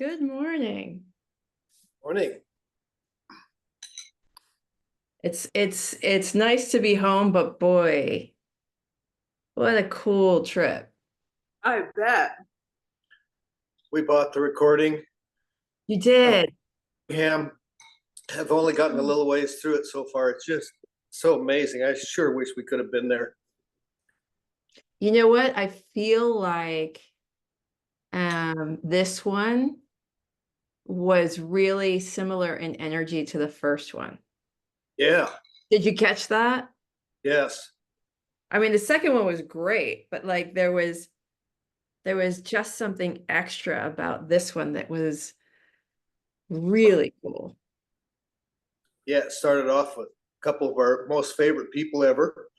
Good morning. Morning. It's nice to be home, but boy, what a cool trip. I bet. We bought the recording. You did. Have only gotten a little ways through it so far. It's just so amazing. I sure wish we could have been there. You know what? I feel like this one was really similar in energy to the first one. Yeah. Did you catch that? Yes. I mean, the second one was great, but like there was just something extra about this one that was really cool. Yeah. It started off with a couple of our most favorite people ever.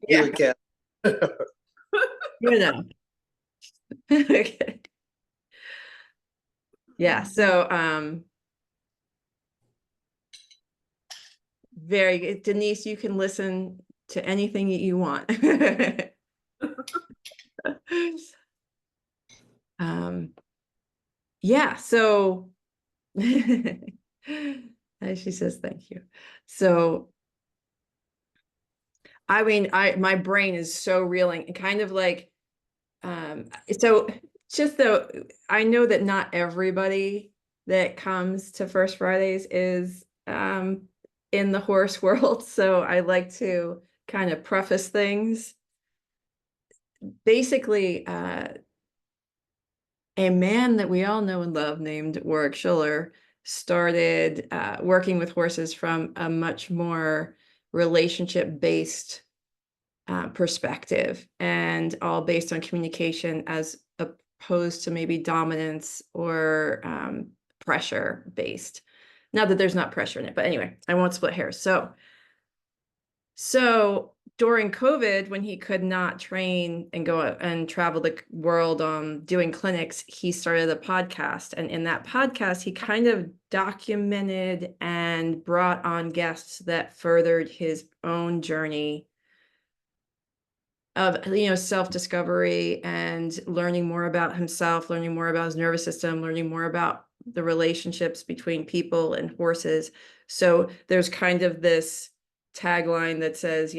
Yeah. You and Kat. You know. Okay. Yeah, so very good. Denise, you can listen to anything that you want. Yeah, so she says thank you. So I mean, my brain is so reeling and kind of like so just though I know that not everybody that comes to First Fridays is in the horse world, so I like to kind of preface things. Basically, a man that we all know and love named Warwick Schuller started working with horses from a much more relationship-based perspective, and all based on communication as opposed to maybe dominance or pressure based. Not that there's not pressure in it, but anyway, I won't split hairs. So during COVID, when he could not train and go out and travel the world doing clinics, he started a podcast. And in that podcast, he kind of documented and brought on guests that furthered his own journey of, self-discovery and learning more about himself, learning more about his nervous system, learning more about the relationships between people and horses. So there's kind of this tagline that says,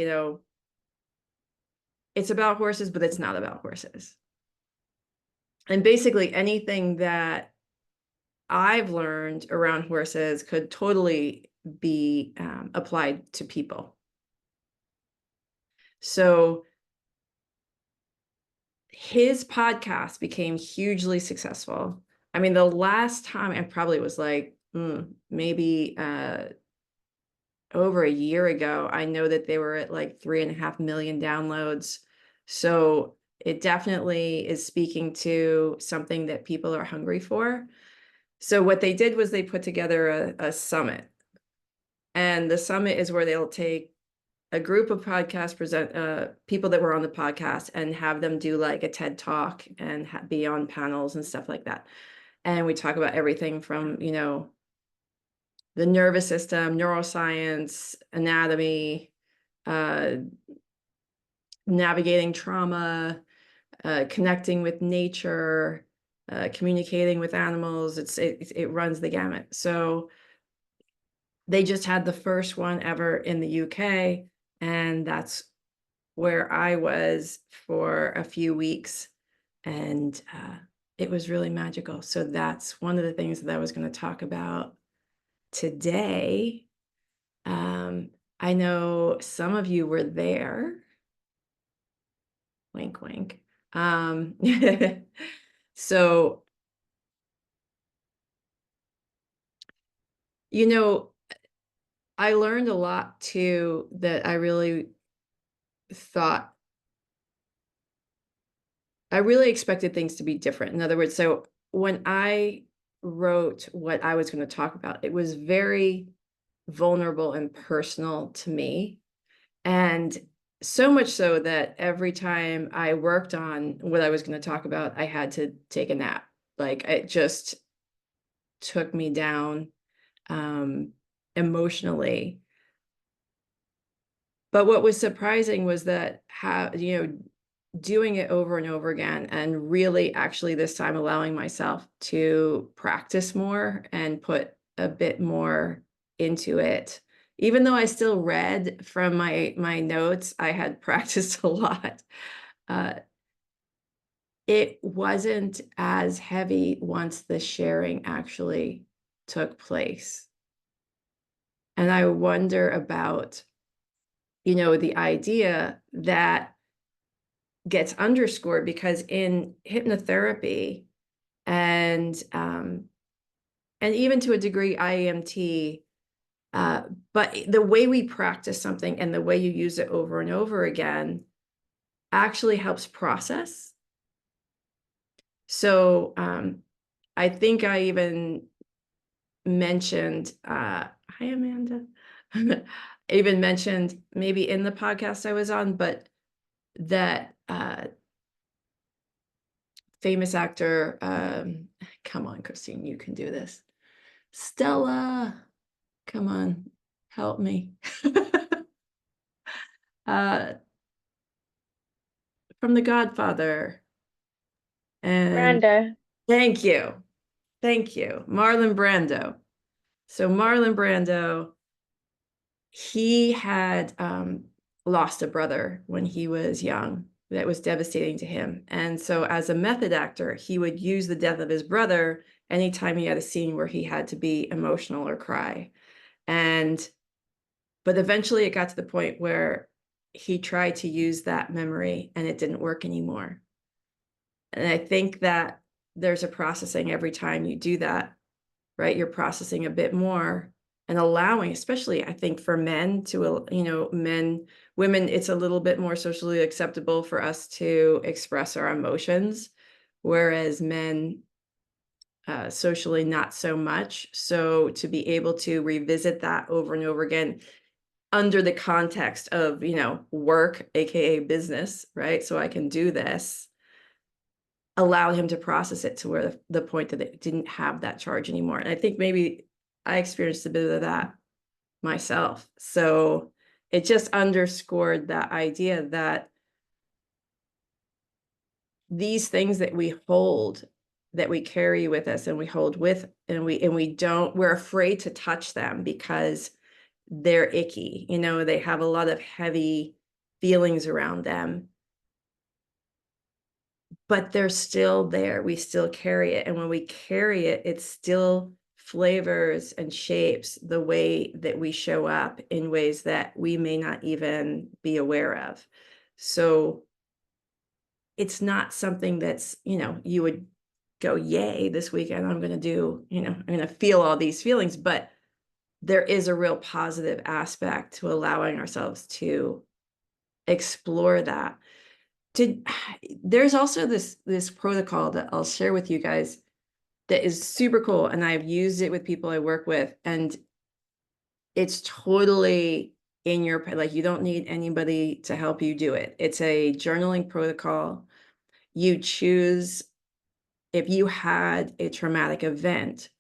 it's about horses, but it's not about horses. And basically anything that I've learned around horses could totally be applied to people. So his podcast became hugely successful. I mean, the last time I probably was like, maybe over a year ago, I know that they were at like 3.5 million downloads. So it definitely is speaking to something that people are hungry for. So what they did was they put together a summit. And the summit is where they'll take a group of people that were on the podcast and have them do like a TED talk and be on panels and stuff like that. And we talk about everything from, the nervous system, neuroscience, anatomy, navigating trauma, connecting with nature, communicating with animals. It runs the gamut. So they just had the first one ever in the UK, and that's where I was for a few weeks, and it was really magical. So that's one of the things that I was going to talk about today. I know some of you were there. Wink, wink. So, I learned a lot too that I really expected things to be different. In other words, so when I wrote what I was going to talk about, it was very vulnerable and personal to me. And so much so that every time I worked on what I was going to talk about, I had to take a nap. Like it just took me down emotionally. But what was surprising was that doing it over and over again, and really actually this time allowing myself to practice more and put a bit more into it. Even though I still read from my notes, I had practiced a lot. Uh, it wasn't as heavy once the sharing actually took place. And I wonder about, the idea that gets underscored because in hypnotherapy and even to a degree IEMT, but the way we practice something and the way you use it over and over again actually helps process. So I think I even mentioned, hi Amanda, I even mentioned maybe in the podcast I was on, but that famous actor, come on, Christine, you can do this. Stella, come on, help me. From The Godfather. And Brando. thank you. Thank you. Marlon Brando. So Marlon Brando, he had lost a brother when he was young. That was devastating to him. And so as a method actor, he would use the death of his brother anytime he had a scene where he had to be emotional or cry. But eventually it got to the point where he tried to use that memory and it didn't work anymore. And I think that there's a processing every time you do that, right? You're processing a bit more and allowing, especially I think for men to, women, it's a little bit more socially acceptable for us to express our emotions, whereas men, socially not so much. So to be able to revisit that over and over again under the context of, work, AKA business, right? So I can do this, allowed him to process it to where the point that it didn't have that charge anymore. And I think maybe I experienced a bit of that myself. So it just underscored that idea that these things that we hold, that we carry with us and we hold with, and we're afraid to touch them because they're icky, they have a lot of heavy feelings around them, but they're still there. We still carry it. And when we carry it, it still flavors and shapes the way that we show up in ways that we may not even be aware of. So it's not something that's, you would go, yay, this weekend I'm going to do, I'm going to feel all these feelings, but there is a real positive aspect to allowing ourselves to explore that. There's also this protocol that I'll share with you guys that is super cool, and I've used it with people I work with, and it's totally in your, like, you don't need anybody to help you do it. It's a journaling protocol. You choose, if you had a traumatic event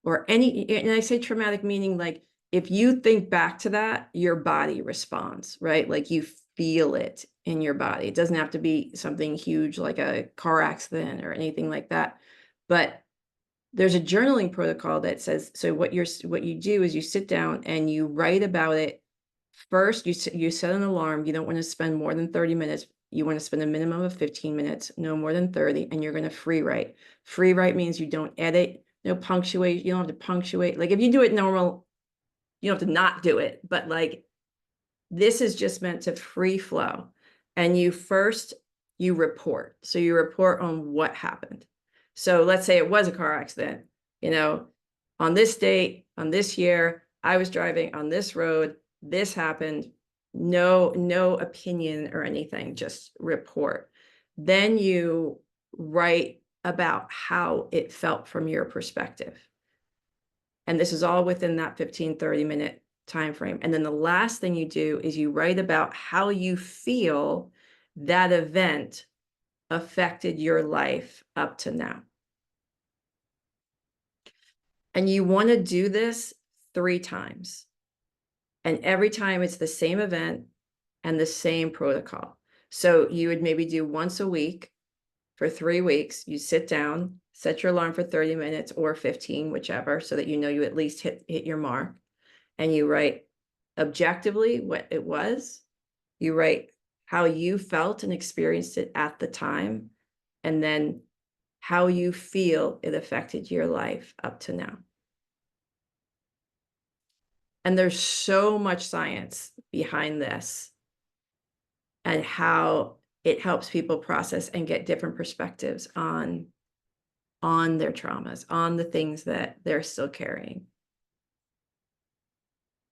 or any, and I say traumatic meaning like if you think back to that, your body responds, right? Like you feel it in your body. It doesn't have to be something huge like a car accident or anything like that. But there's a journaling protocol that says, so what you do is you sit down and you write about it. First, you set an alarm. You don't want to spend more than 30 minutes. You want to spend a minimum of 15 minutes, no more than 30, and you're going to free write. Free write means you don't edit, no punctuate. You don't have to punctuate. Like if you do it normal, you don't have to not do it. But like this is just meant to free flow. And you report. So you report on what happened. So let's say it was a car accident, on this date, on this year, I was driving on this road, this happened, no opinion or anything, just report. Then you write about how it felt from your perspective. And this is all within that 15-30-minute time frame. And then the last thing you do is you write about how you feel that event affected your life up to now. And you want to do this 3 times. And every time it's the same event and the same protocol. So you would maybe do once a week for 3 weeks. You sit down, set your alarm for 30 minutes or 15, whichever, so that you know you at least hit your mark. And you write objectively what it was. You write how you felt and experienced it at the time, and then how you feel it affected your life up to now. And there's so much science behind this and how it helps people process and get different perspectives on their traumas, on the things that they're still carrying.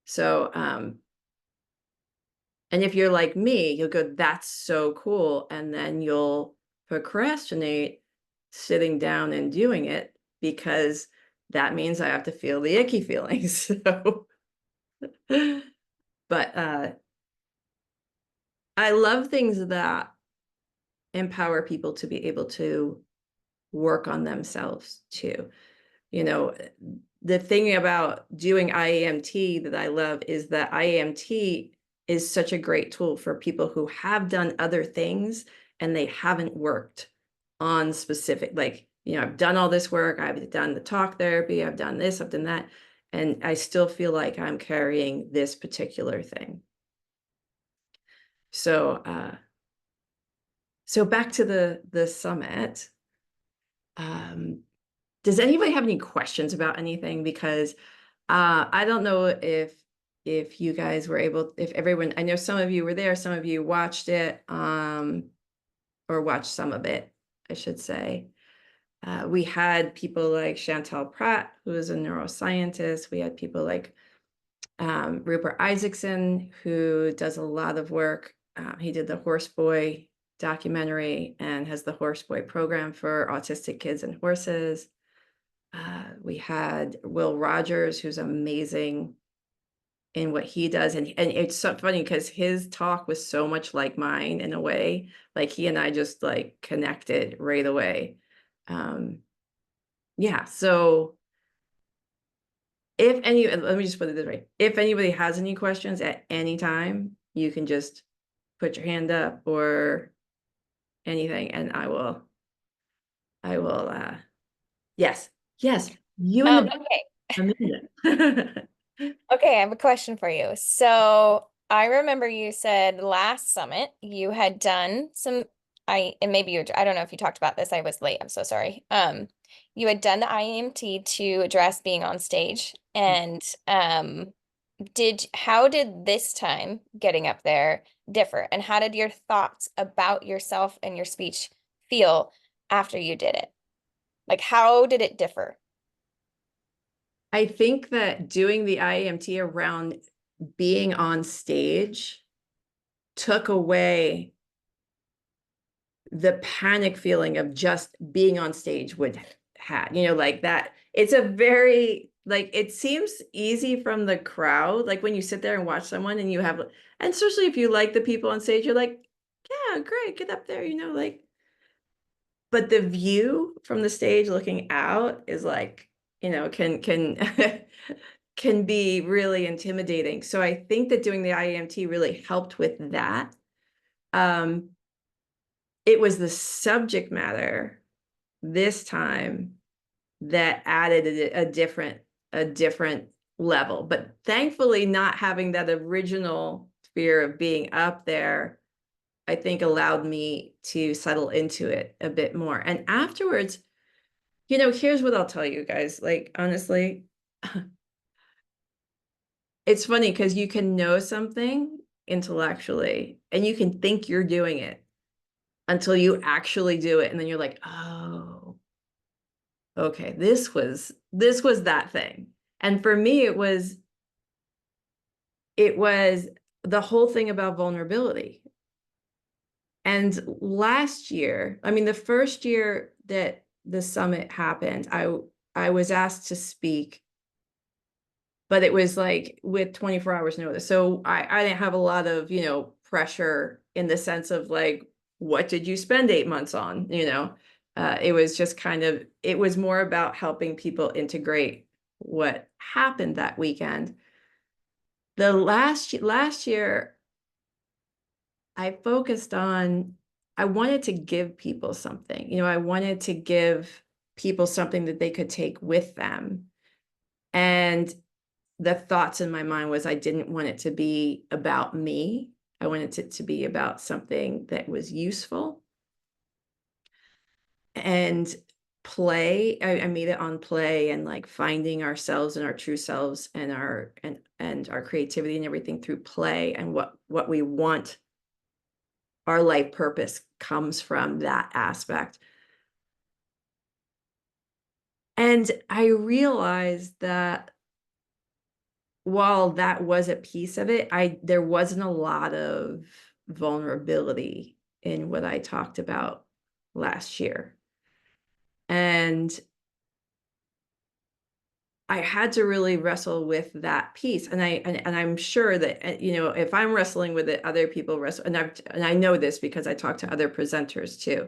So, and if you're like me, you'll go, that's so cool. And then you'll procrastinate sitting down and doing it because that means I have to feel the icky feelings. So, but I love things that empower people to be able to work on themselves too. You know, the thing about doing IAMT that I love is that IAMT is such a great tool for people who have done other things and they haven't worked on specific, like, you know, I've done all this work, I've done the talk therapy, I've done this, I've done that, and I still feel like I'm carrying this particular thing. So, so back to the summit. Does anybody have any questions about anything? Because I don't know if you guys were able, if everyone, I know some of you were there, some of you watched it, or watched some of it, I should say. We had people like Chantal Pratt, who is a neuroscientist. We had people like Rupert Isaacson, who does a lot of work. He did the Horseboy documentary and has the Horseboy program for autistic kids and horses. We had Will Rogers, who's amazing in what he does. And it's so funny because his talk was so much like mine in a way, like he and I just like connected right away. Yeah, so let me just put it this way. If anybody has any questions at any time, you can just put your hand up or anything, and I will, yes, you and Amanda. Okay, I have a question for you. So I remember you said last summit you had done some, and maybe I don't know if you talked about this. I was late. I'm so sorry. You had done the IAMT to address being on stage, and how did this time getting up there differ? And how did your thoughts about yourself and your speech feel after you did it? Like, how did it differ? I think that doing the IAMT around being on stage took away the panic feeling of just being on stage would have, you know, like that. It's a very, like, it seems easy from the crowd. Like when you sit there and watch someone and you have, and especially if you like the people on stage, you're like, yeah, great, get up there, you know, like, but the view from the stage looking out is like, you know, can can be really intimidating. So I think that doing the IAMT really helped with that. It was the subject matter this time that added a different level, but thankfully not having that original fear of being up there, I think allowed me to settle into it a bit more. And afterwards, you know, here's what I'll tell you guys, like, honestly, it's funny because you can know something intellectually and you can think you're doing it until you actually do it. And then you're like, oh, okay, this was that thing. And for me, it was the whole thing about vulnerability. And last year, I mean, the first year that the summit happened, I was asked to speak, but it was like with 24 hours notice. So I didn't have a lot of, you know, pressure in the sense of like, what did you spend 8 months on? You know, it was just kind of, it was more about helping people integrate what happened that weekend. The last year, I focused on, I wanted to give people something, you know, I wanted to give people something that they could take with them. And the thoughts in my mind was I didn't want it to be about me. I wanted it to be about something that was useful. And play, I made it on play and like finding ourselves and our true selves and our creativity and everything through play, and what we want our life purpose comes from that aspect. And I realized that while that was a piece of it, there wasn't a lot of vulnerability in what I talked about last year. And I had to really wrestle with that piece. And I'm sure that, you know, if I'm wrestling with it, other people wrestle, and I know this because I talk to other presenters too.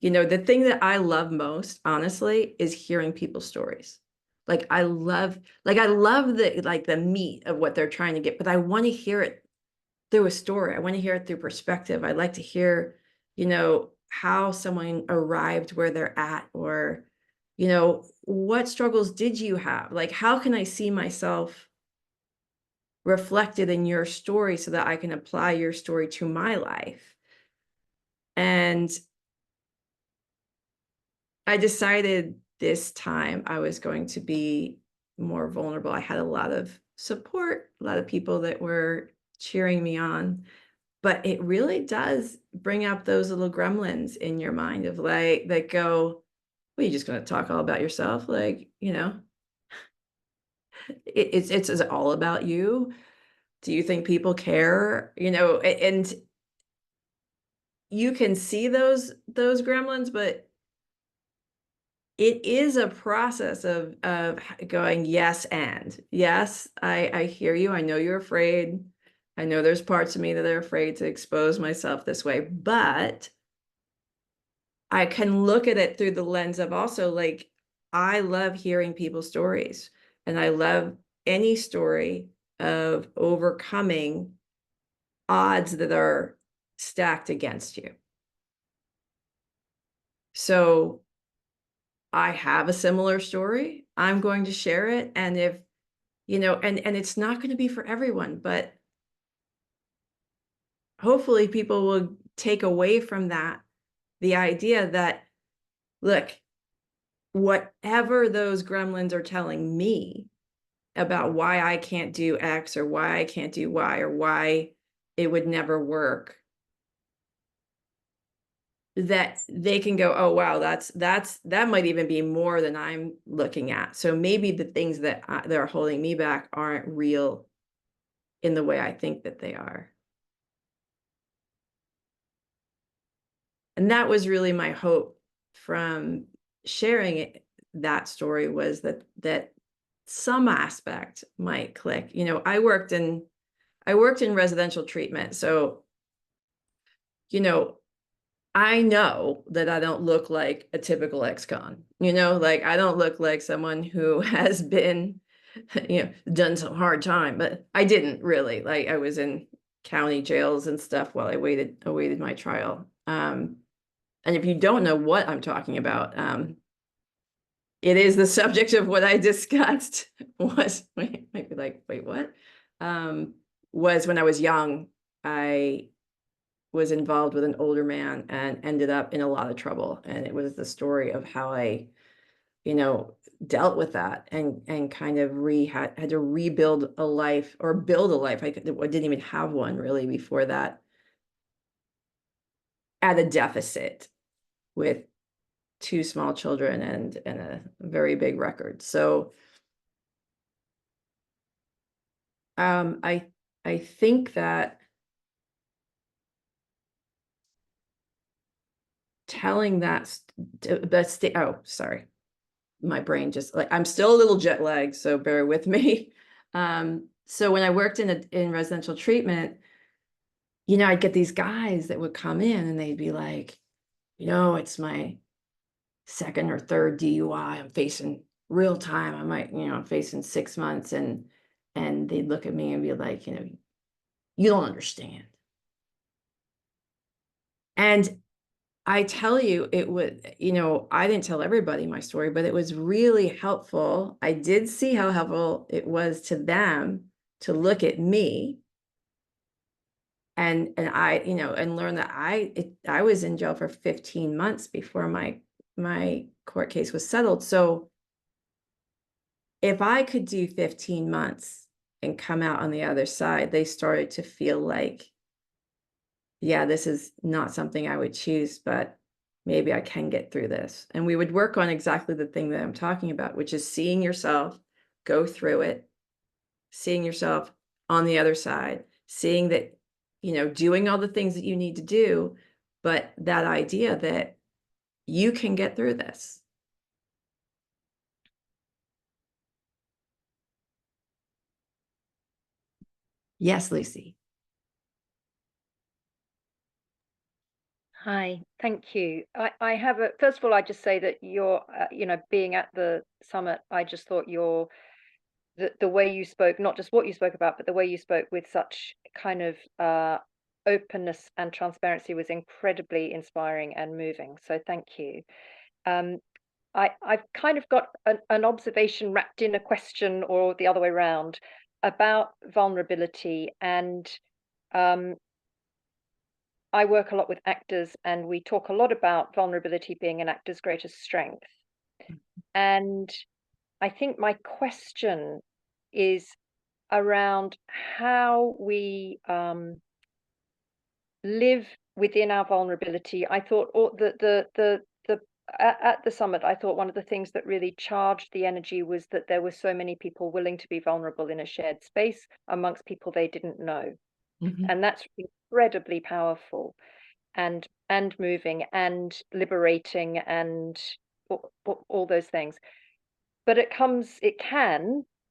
You know, the thing that I love most, honestly, is hearing people's stories. Like I love the meat of what they're trying to get, but I want to hear it through a story. I want to hear it through perspective. I like to hear, you know, how someone arrived where they're at, or, you know, what struggles did you have? Like, how can I see myself reflected in your story so that I can apply your story to my life? And I decided this time I was going to be more vulnerable. I had a lot of support, a lot of people that were cheering me on. But it really does bring up those little gremlins in your mind of like, that go, well, you're just going to talk all about yourself. Like, you know, it's all about you. Do you think people care? You know, and you can see those gremlins, but it is a process of going, yes, and yes, I hear you. I know you're afraid. I know there's parts of me that are afraid to expose myself this way, but I can look at it through the lens of also like, I love hearing people's stories, and I love any story of overcoming odds that are stacked against you. So I have a similar story. I'm going to share it. And if, you know, and it's not going to be for everyone, but hopefully people will take away from that the idea that, look, whatever those gremlins are telling me about why I can't do X or why I can't do Y or why it would never work, that they can go, oh, wow, that might even be more than I'm looking at. So maybe the things that are holding me back aren't real in the way I think that they are. And that was really my hope from sharing it, that story, was that some aspect might click. You know, I worked in residential treatment. So, you know, I know that I don't look like a typical ex-con, you know, like I don't look like someone who has been, you know, done some hard time, but I didn't really. Like I was in county jails and stuff while I awaited my trial. And if you don't know what I'm talking about, it is the subject of what I discussed was, might be like, wait, what? Was when I was young, I was involved with an older man and ended up in a lot of trouble. And it was the story of how I, you know, dealt with that and kind of had to rebuild a life, or build a life. I didn't even have one really before that, at a deficit with 2 small children and a very big record. So I think that telling oh, sorry, my brain just, like, I'm still a little jet lagged, so bear with me. So when I worked in residential treatment, you know, I'd get these guys that would come in and they'd be like, you know, it's my second or third DUI. I'm facing real time. I might, you know, I'm facing 6 months, and they'd look at me and be like, you know, you don't understand. And I tell you, it would, you know, I didn't tell everybody my story, but it was really helpful. I did see how helpful it was to them to look at me and I, you know, and learn that I was in jail for 15 months before my court case was settled. So if I could do 15 months and come out on the other side, they started to feel like, yeah, this is not something I would choose, but maybe I can get through this. And we would work on exactly the thing that I'm talking about, which is seeing yourself go through it, seeing yourself on the other side, seeing that, you know, doing all the things that you need to do, but that idea that you can get through this. Yes, Lucy. Hi, thank you. I have a, first of all, I just say that you're, you know, being at the summit, I just thought the way you spoke, not just what you spoke about, but the way you spoke with such kind of openness and transparency was incredibly inspiring and moving. So thank you. I've kind of got an observation wrapped in a question, or the other way around, about vulnerability. And I work a lot with actors, and we talk a lot about vulnerability being an actor's greatest strength. And I think my question is around how we live within our vulnerability. I thought at the summit, I thought one of the things that really charged the energy was that there were so many people willing to be vulnerable in a shared space amongst people they didn't know. Mhm. And that's incredibly powerful and moving and liberating and all those things. But it can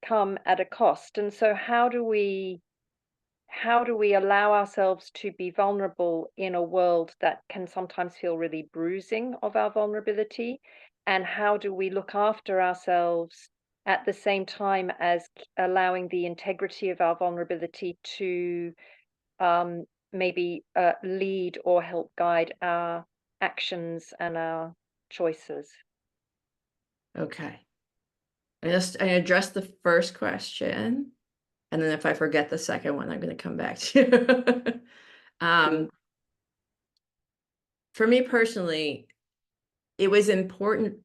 come at a cost. And so how do we allow ourselves to be vulnerable in a world that can sometimes feel really bruising of our vulnerability? And how do we look after ourselves at the same time as allowing the integrity of our vulnerability to maybe lead or help guide our actions and our choices? Okay. I addressed the first question. And then if I forget the second one, I'm going to come back to you. For me personally, it was important.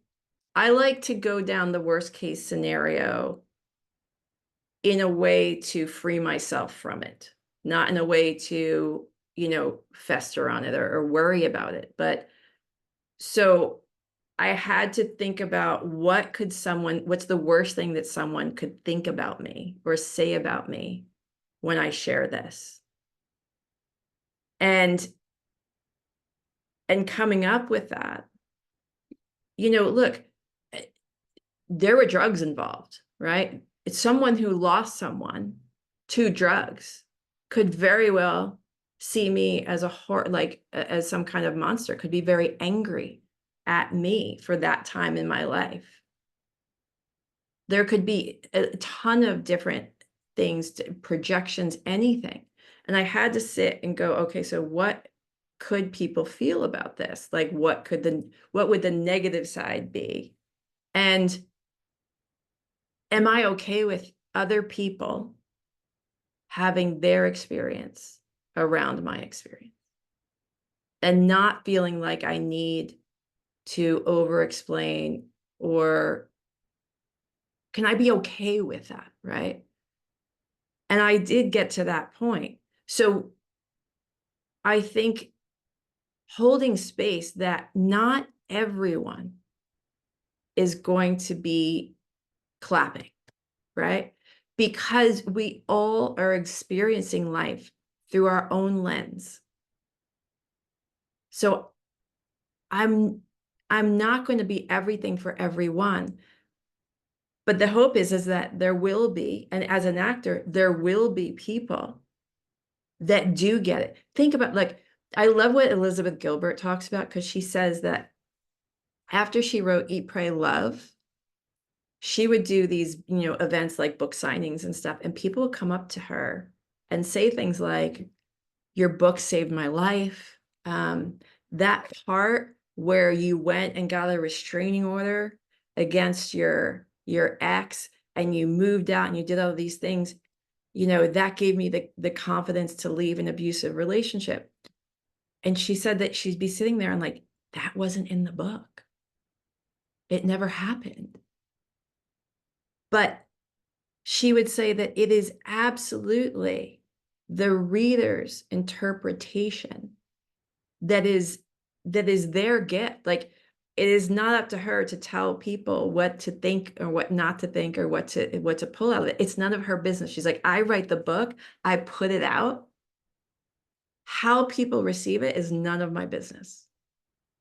I like to go down the worst case scenario in a way to free myself from it, not in a way to, you know, fester on it or worry about it. But so I had to think about what's the worst thing that someone could think about me or say about me when I share this. And coming up with that, you know, look, there were drugs involved, right? It's someone who lost someone to drugs could very well see me as as some kind of monster, could be very angry at me for that time in my life. There could be a ton of different things, projections, anything. And I had to sit and go, okay, so what could people feel about this? Like, what would the negative side be? And am I okay with other people having their experience around my experience and not feeling like I need to over explain, or can I be okay with that? Right. And I did get to that point. So I think holding space that not everyone is going to be clapping, right? Because we all are experiencing life through our own lens. So I'm not going to be everything for everyone. But the hope is that there will be, and as an actor, there will be people that do get it. Think about, like, I love what Elizabeth Gilbert talks about, because she says that after she wrote Eat, Pray, Love, she would do these, you know, events like book signings and stuff, and people would come up to her and say things like, your book saved my life. That part where you went and got a restraining order against your ex and you moved out and you did all these things, you know, that gave me the confidence to leave an abusive relationship. And she said that she'd be sitting there and like, that wasn't in the book. It never happened. But she would say that it is absolutely the reader's interpretation that is their gift. Like, it is not up to her to tell people what to think or what not to think or what to pull out of it. It's none of her business. She's like, I write the book, I put it out. How people receive it is none of my business.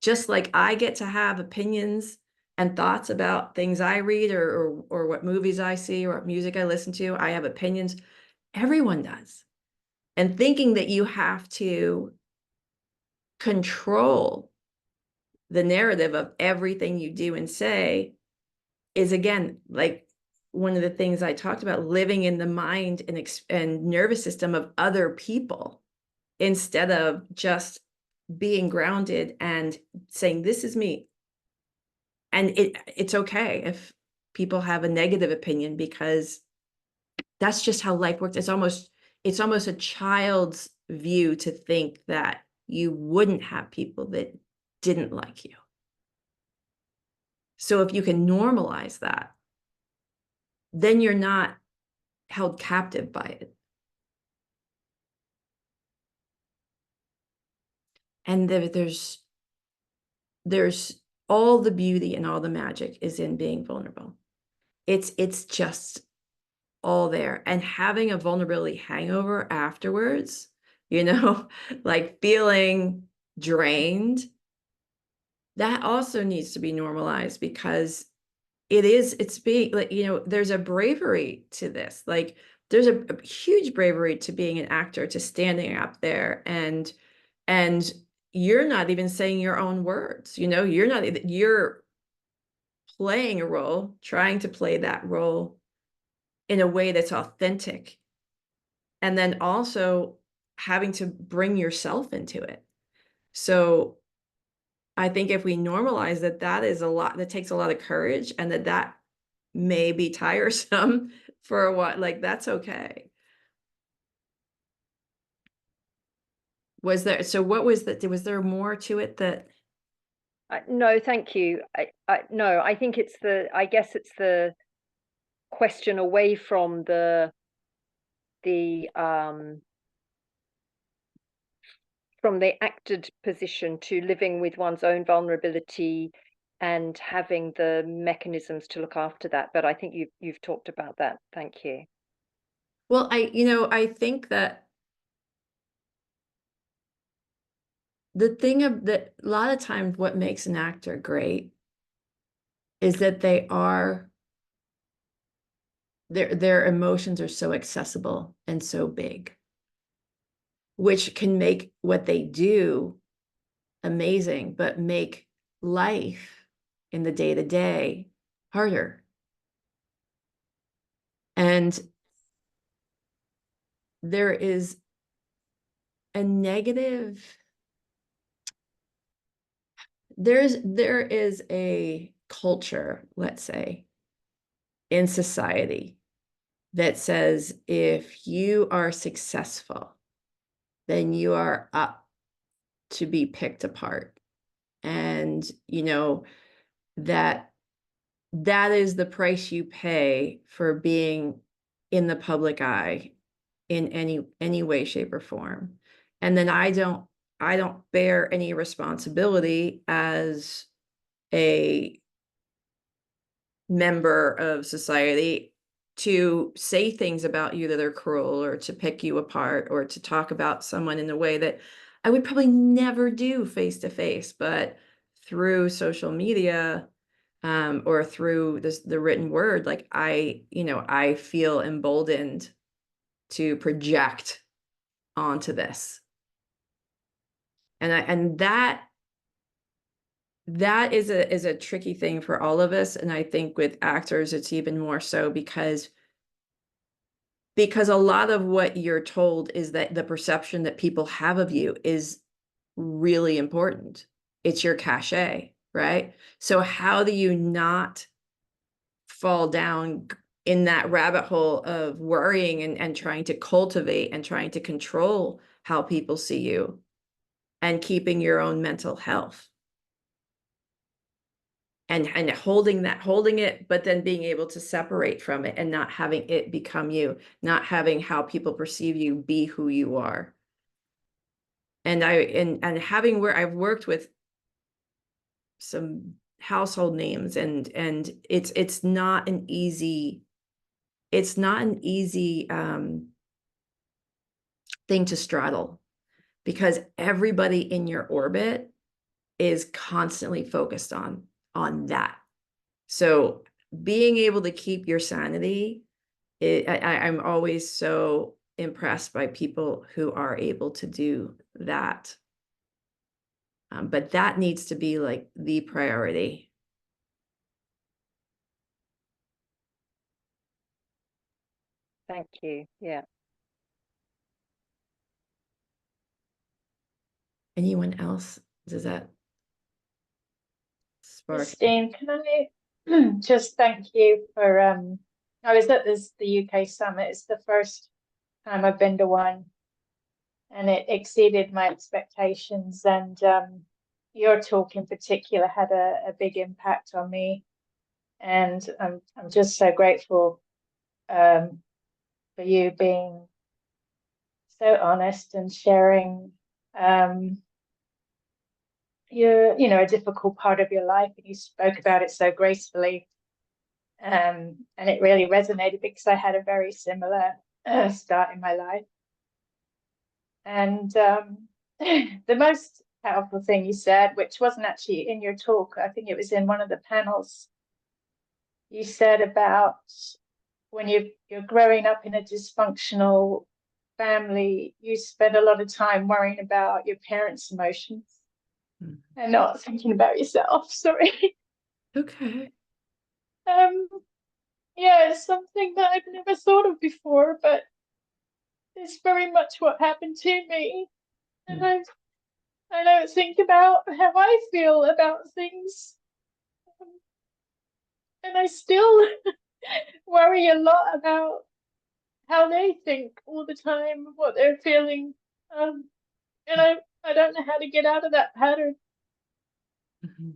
Just like I get to have opinions and thoughts about things I read or what movies I see or what music I listen to, I have opinions. Everyone does. And thinking that you have to control the narrative of everything you do and say is, again, like one of the things I talked about, living in the mind and nervous system of other people instead of just being grounded and saying, this is me. And it's okay if people have a negative opinion, because that's just how life works. It's almost a child's view to think that you wouldn't have people that didn't like you. So if you can normalize that, then you're not held captive by it. And there's all the beauty and all the magic is in being vulnerable. It's just all there. And having a vulnerability hangover afterwards, you know, like feeling drained, that also needs to be normalized, because it's being like, you know, there's a bravery to this. Like, there's a huge bravery to being an actor, to standing up there and you're not even saying your own words, you know, you're playing a role, trying to play that role in a way that's authentic. And then also having to bring yourself into it. So I think if we normalize that, that is a lot, that takes a lot of courage, and that may be tiresome for a while, like, that's okay. Was there more to it that? No, thank you. No, I think I guess it's the question away from the from the acted position to living with one's own vulnerability and having the mechanisms to look after that. But I think you've talked about that. Thank you. Well, I think that the thing of that, a lot of times what makes an actor great is that their emotions are so accessible and so big, which can make what they do amazing, but make life in the day-to-day harder. And there is a negative, there is a culture, let's say, in society that says if you are successful, then you are up to be picked apart. And, you know, that is the price you pay for being in the public eye in any way, shape, or form. And then I don't bear any responsibility as a member of society to say things about you that are cruel, or to pick you apart, or to talk about someone in a way that I would probably never do face to face, but through social media, or through the written word, like I feel emboldened to project onto this. And that is a tricky thing for all of us. And I think with actors, it's even more so, because a lot of what you're told is that the perception that people have of you is really important. It's your cachet, right? So how do you not fall down in that rabbit hole of worrying and trying to cultivate and trying to control how people see you and keeping your own mental health? And holding it, but then being able to separate from it and not having it become you, not having how people perceive you be who you are. And having where I've worked with some household names, and it's not an easy thing to straddle, because everybody in your orbit is constantly focused on that. So being able to keep your sanity, I'm always so impressed by people who are able to do that. But that needs to be like the priority. Thank you. Yeah. Anyone else? Does that spark? Christine, can I just thank you for I was at the UK summit. It's the first time I've been to one, and it exceeded my expectations, and your talk in particular had a big impact on me, and I'm just so grateful for you being so honest and sharing a difficult part of your life, and you spoke about it so gracefully. And it really resonated because I had a very similar start in my life. And the most powerful thing you said, which wasn't actually in your talk, I think it was in one of the panels, you said about when you're growing up in a dysfunctional family, you spend a lot of time worrying about your parents' emotions and not thinking about yourself. Sorry. Okay. Yeah, it's something that I've never thought of before, but it's very much what happened to me. And I don't think about how I feel about things. And I still worry a lot about how they think all the time, what they're feeling. And I don't know how to get out of that pattern. Mhm.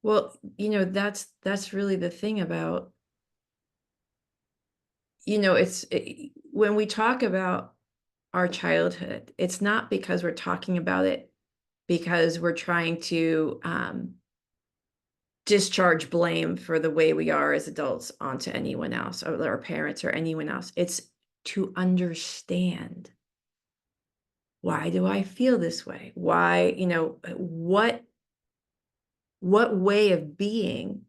Well, that's really the thing about, when we talk about our childhood, it's not because we're talking about it because we're trying to discharge blame for the way we are as adults onto anyone else, or our parents or anyone else. It's to understand, why do I feel this way? Why, what way of being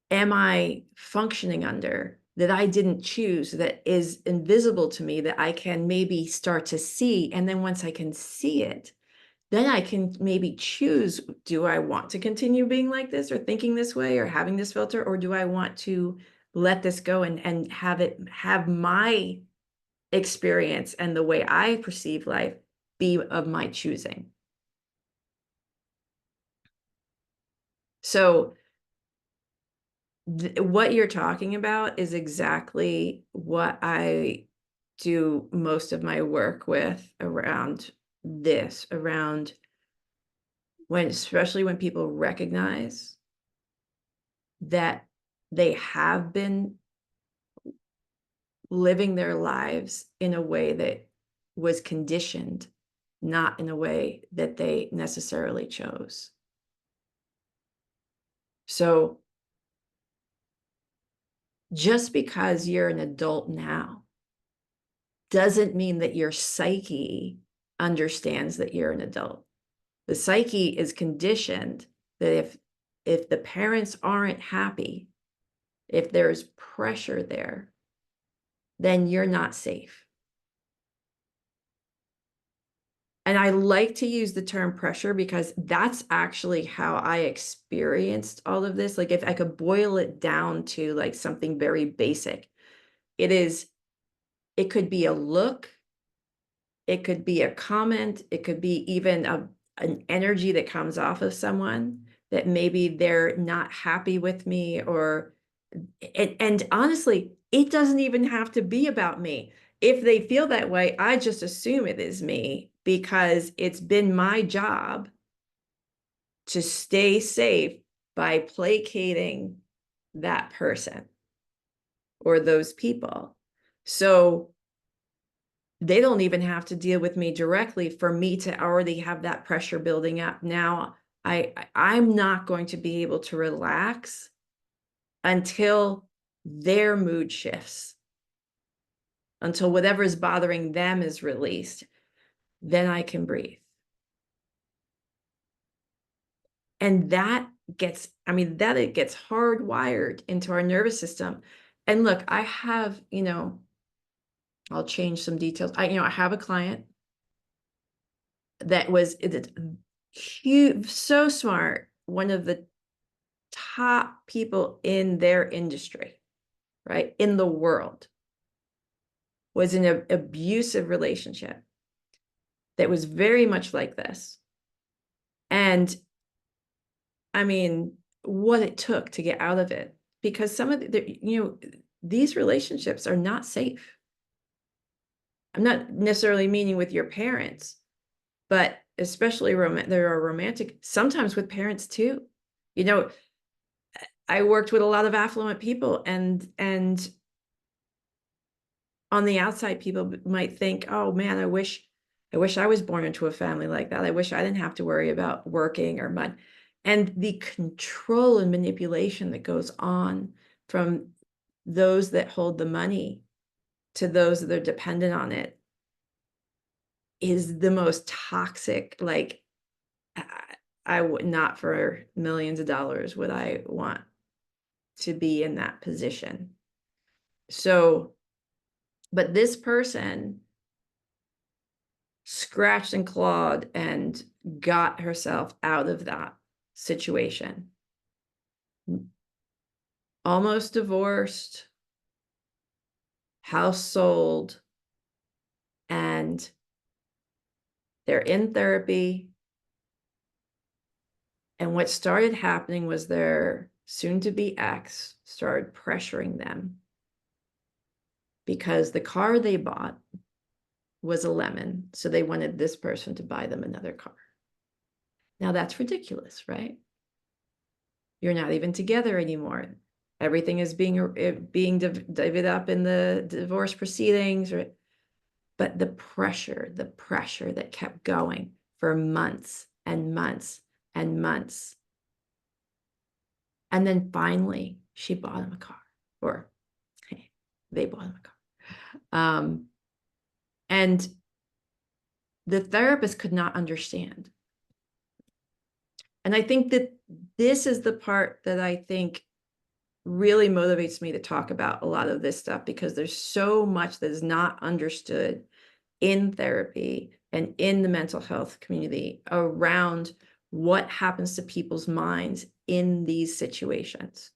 am I functioning under that I didn't choose, that is invisible to me, that I can maybe start to see? And then once I can see it, then I can maybe choose, do I want to continue being like this or thinking this way or having this filter, or do I want to let this go and have my experience and the way I perceive life be of my choosing? So what you're talking about is exactly what I do most of my work with around this, around especially when people recognize that they have been living their lives in a way that was conditioned, not in a way that they necessarily chose. So just because you're an adult now doesn't mean that your psyche understands that you're an adult. The psyche is conditioned that if the parents aren't happy, if there's pressure there, then you're not safe. And I like to use the term pressure because that's actually how I experienced all of this. Like, if I could boil it down to like something very basic, it could be a look, It could be a comment, it could be even an energy that comes off of someone that maybe they're not happy with me, or and honestly, it doesn't even have to be about me. If they feel that way, I just assume it is me because it's been my job to stay safe by placating that person or those people. So they don't even have to deal with me directly for me to already have that pressure building up. Now I'm not going to be able to relax until their mood shifts, until whatever is bothering them is released. Then I can breathe. And that gets, it gets hardwired into our nervous system. And look, I have, I'll change some details. I have a client that was huge, so smart, one of the top people in their industry, right, in the world, was in an abusive relationship that was very much like this. And what it took to get out of it, because some of these relationships are not safe. I'm not necessarily meaning with your parents, but especially there are romantic, sometimes with parents too. I worked with a lot of affluent people, and on the outside, people might think, oh man, I wish I was born into a family like that. I wish I didn't have to worry about working or money. And the control and manipulation that goes on from those that hold the money to those that are dependent on it is the most toxic. Like, I would not for millions of dollars would I want to be in that position. So, but this person scratched and clawed and got herself out of that situation. Almost divorced, house sold, and they're in therapy. And what started happening was their soon-to-be ex started pressuring them because the car they bought was a lemon. So they wanted this person to buy them another car. Now that's ridiculous, right? You're not even together anymore. Everything is being divided up in the divorce proceedings, right? But the pressure that kept going for months and months and months. And then finally, she bought him a car, or they bought him a car. And the therapist could not understand. And I think that this is the part that I think really motivates me to talk about a lot of this stuff, because there's so much that is not understood in therapy and in the mental health community around what happens to people's minds in these situations.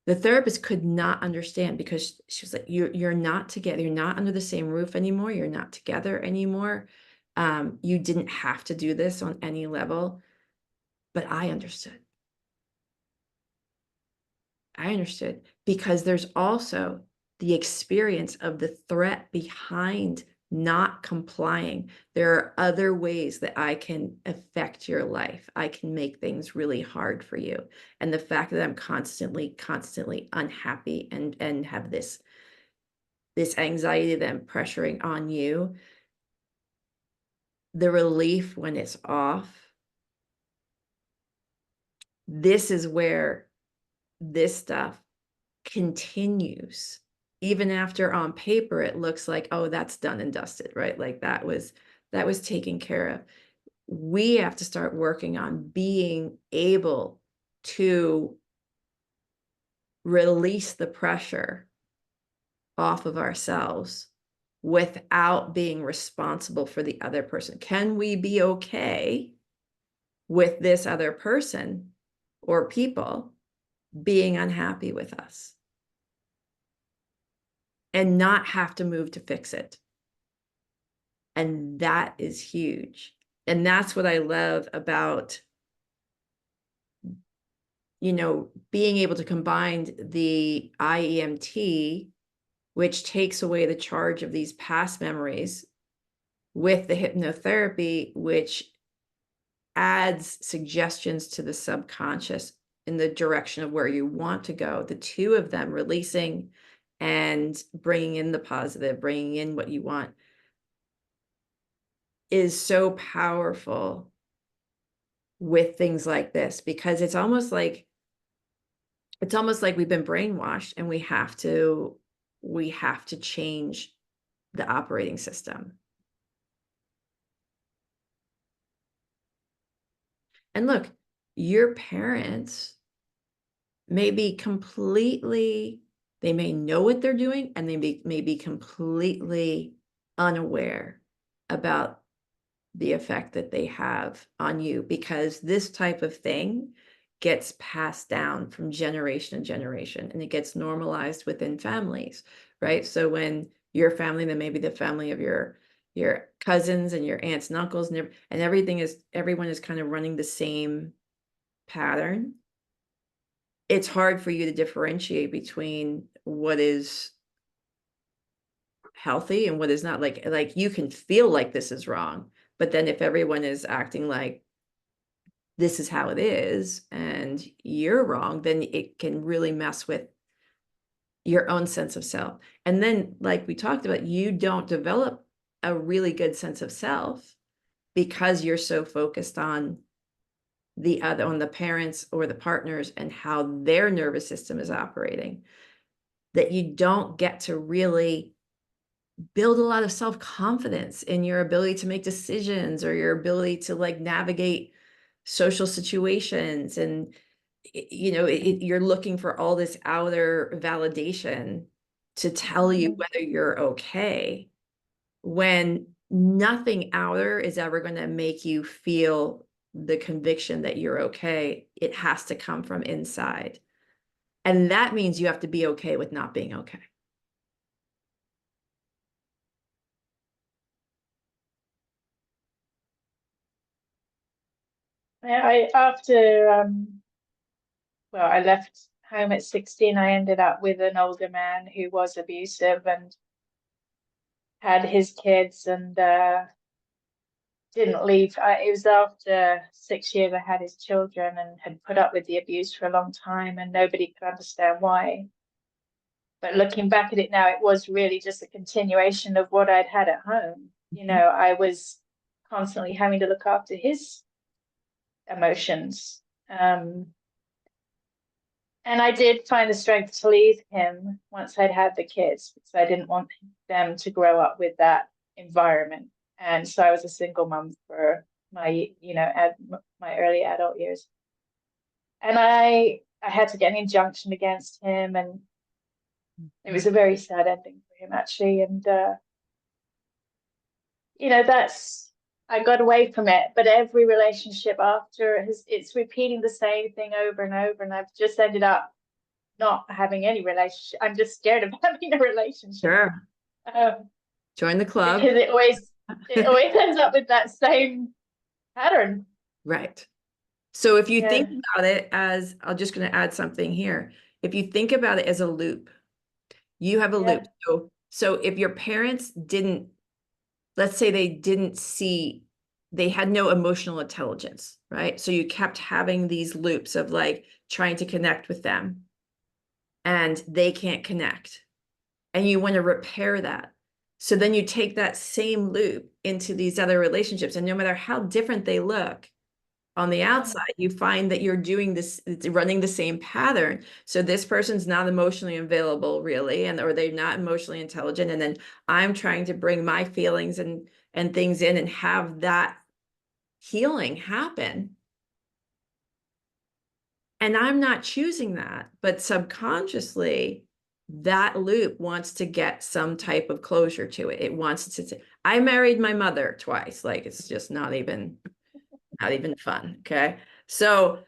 The therapist could not understand, because she was like, you're not together. You're not under the same roof anymore. You're not together anymore. You didn't have to do this on any level. But I understood. I understood, because there's also the experience of the threat behind not complying. There are other ways that I can affect your life. I can make things really hard for you. And the fact that I'm constantly unhappy and have this anxiety that I'm pressuring on you, the relief when it's off, this is where this stuff continues. Even after on paper it looks like, oh, that's done and dusted, right? Like that was taken care of. We have to start working on being able to release the pressure off of ourselves without being responsible for the other person. Can we be okay with this other person or people being unhappy with us and not have to move to fix it? And that is huge. And that's what I love about, you know, being able to combine the IEMT, which takes away the charge of these past memories, with the hypnotherapy, which adds suggestions to the subconscious in the direction of where you want to go. The two of them releasing and bringing in the positive, bringing in what you want, is so powerful with things like this, because it's almost like we've been brainwashed, and we have to change the operating system. And look, your parents may be completely, they may know what they're doing, and they may be completely unaware about the effect that they have on you, because this type of thing gets passed down from generation to generation, and it gets normalized within families, right? So when your family, then maybe the family of your cousins and your aunts and uncles, and everyone is kind of running the same pattern. It's hard for you to differentiate between what is healthy and what is not. Like you can feel like this is wrong, but then if everyone is acting like this is how it is and you're wrong, then it can really mess with your own sense of self. And then, like we talked about, you don't develop a really good sense of self because you're so focused on the parents or the partners and how their nervous system is operating, that you don't get to really build a lot of self-confidence in your ability to make decisions, or your ability to like navigate social situations. And you're looking for all this outer validation to tell you whether you're okay, when nothing outer is ever going to make you feel the conviction that you're okay. It has to come from inside. And that means you have to be okay with not being okay. I left home at 16. I ended up with an older man who was abusive and had his kids, and didn't leave. It was after 6 years I had his children, and had put up with the abuse for a long time, and nobody could understand why. But looking back at it now, it was really just a continuation of what I'd had at home. You know, I was constantly having to look after his emotions. And I did find the strength to leave him once I'd had the kids, because I didn't want them to grow up with that environment. And so I was a single mum for my, my early adult years. And I had to get an injunction against him, and it was a very sad ending for him, actually. And I got away from it, but every relationship after it's repeating the same thing over and over, and I've just ended up not having any relationship. I'm just scared of having a relationship. Sure. Join the club. Because it always ends up with that same pattern. Right. So if you think about it as, I'm just going to add something here. If you think about it as a loop, you have a loop. So if your parents didn't, let's say they had no emotional intelligence, right? So you kept having these loops of like trying to connect with them, and they can't connect, and you want to repair that. So then you take that same loop into these other relationships, and no matter how different they look on the outside, you find that you're doing this, it's running the same pattern. So this person's not emotionally available really, or they're not emotionally intelligent. And then I'm trying to bring my feelings and things in and have that healing happen. And I'm not choosing that, but subconsciously that loop wants to get some type of closure to it. It wants to say, I married my mother twice. Like, it's just not even fun. Okay. So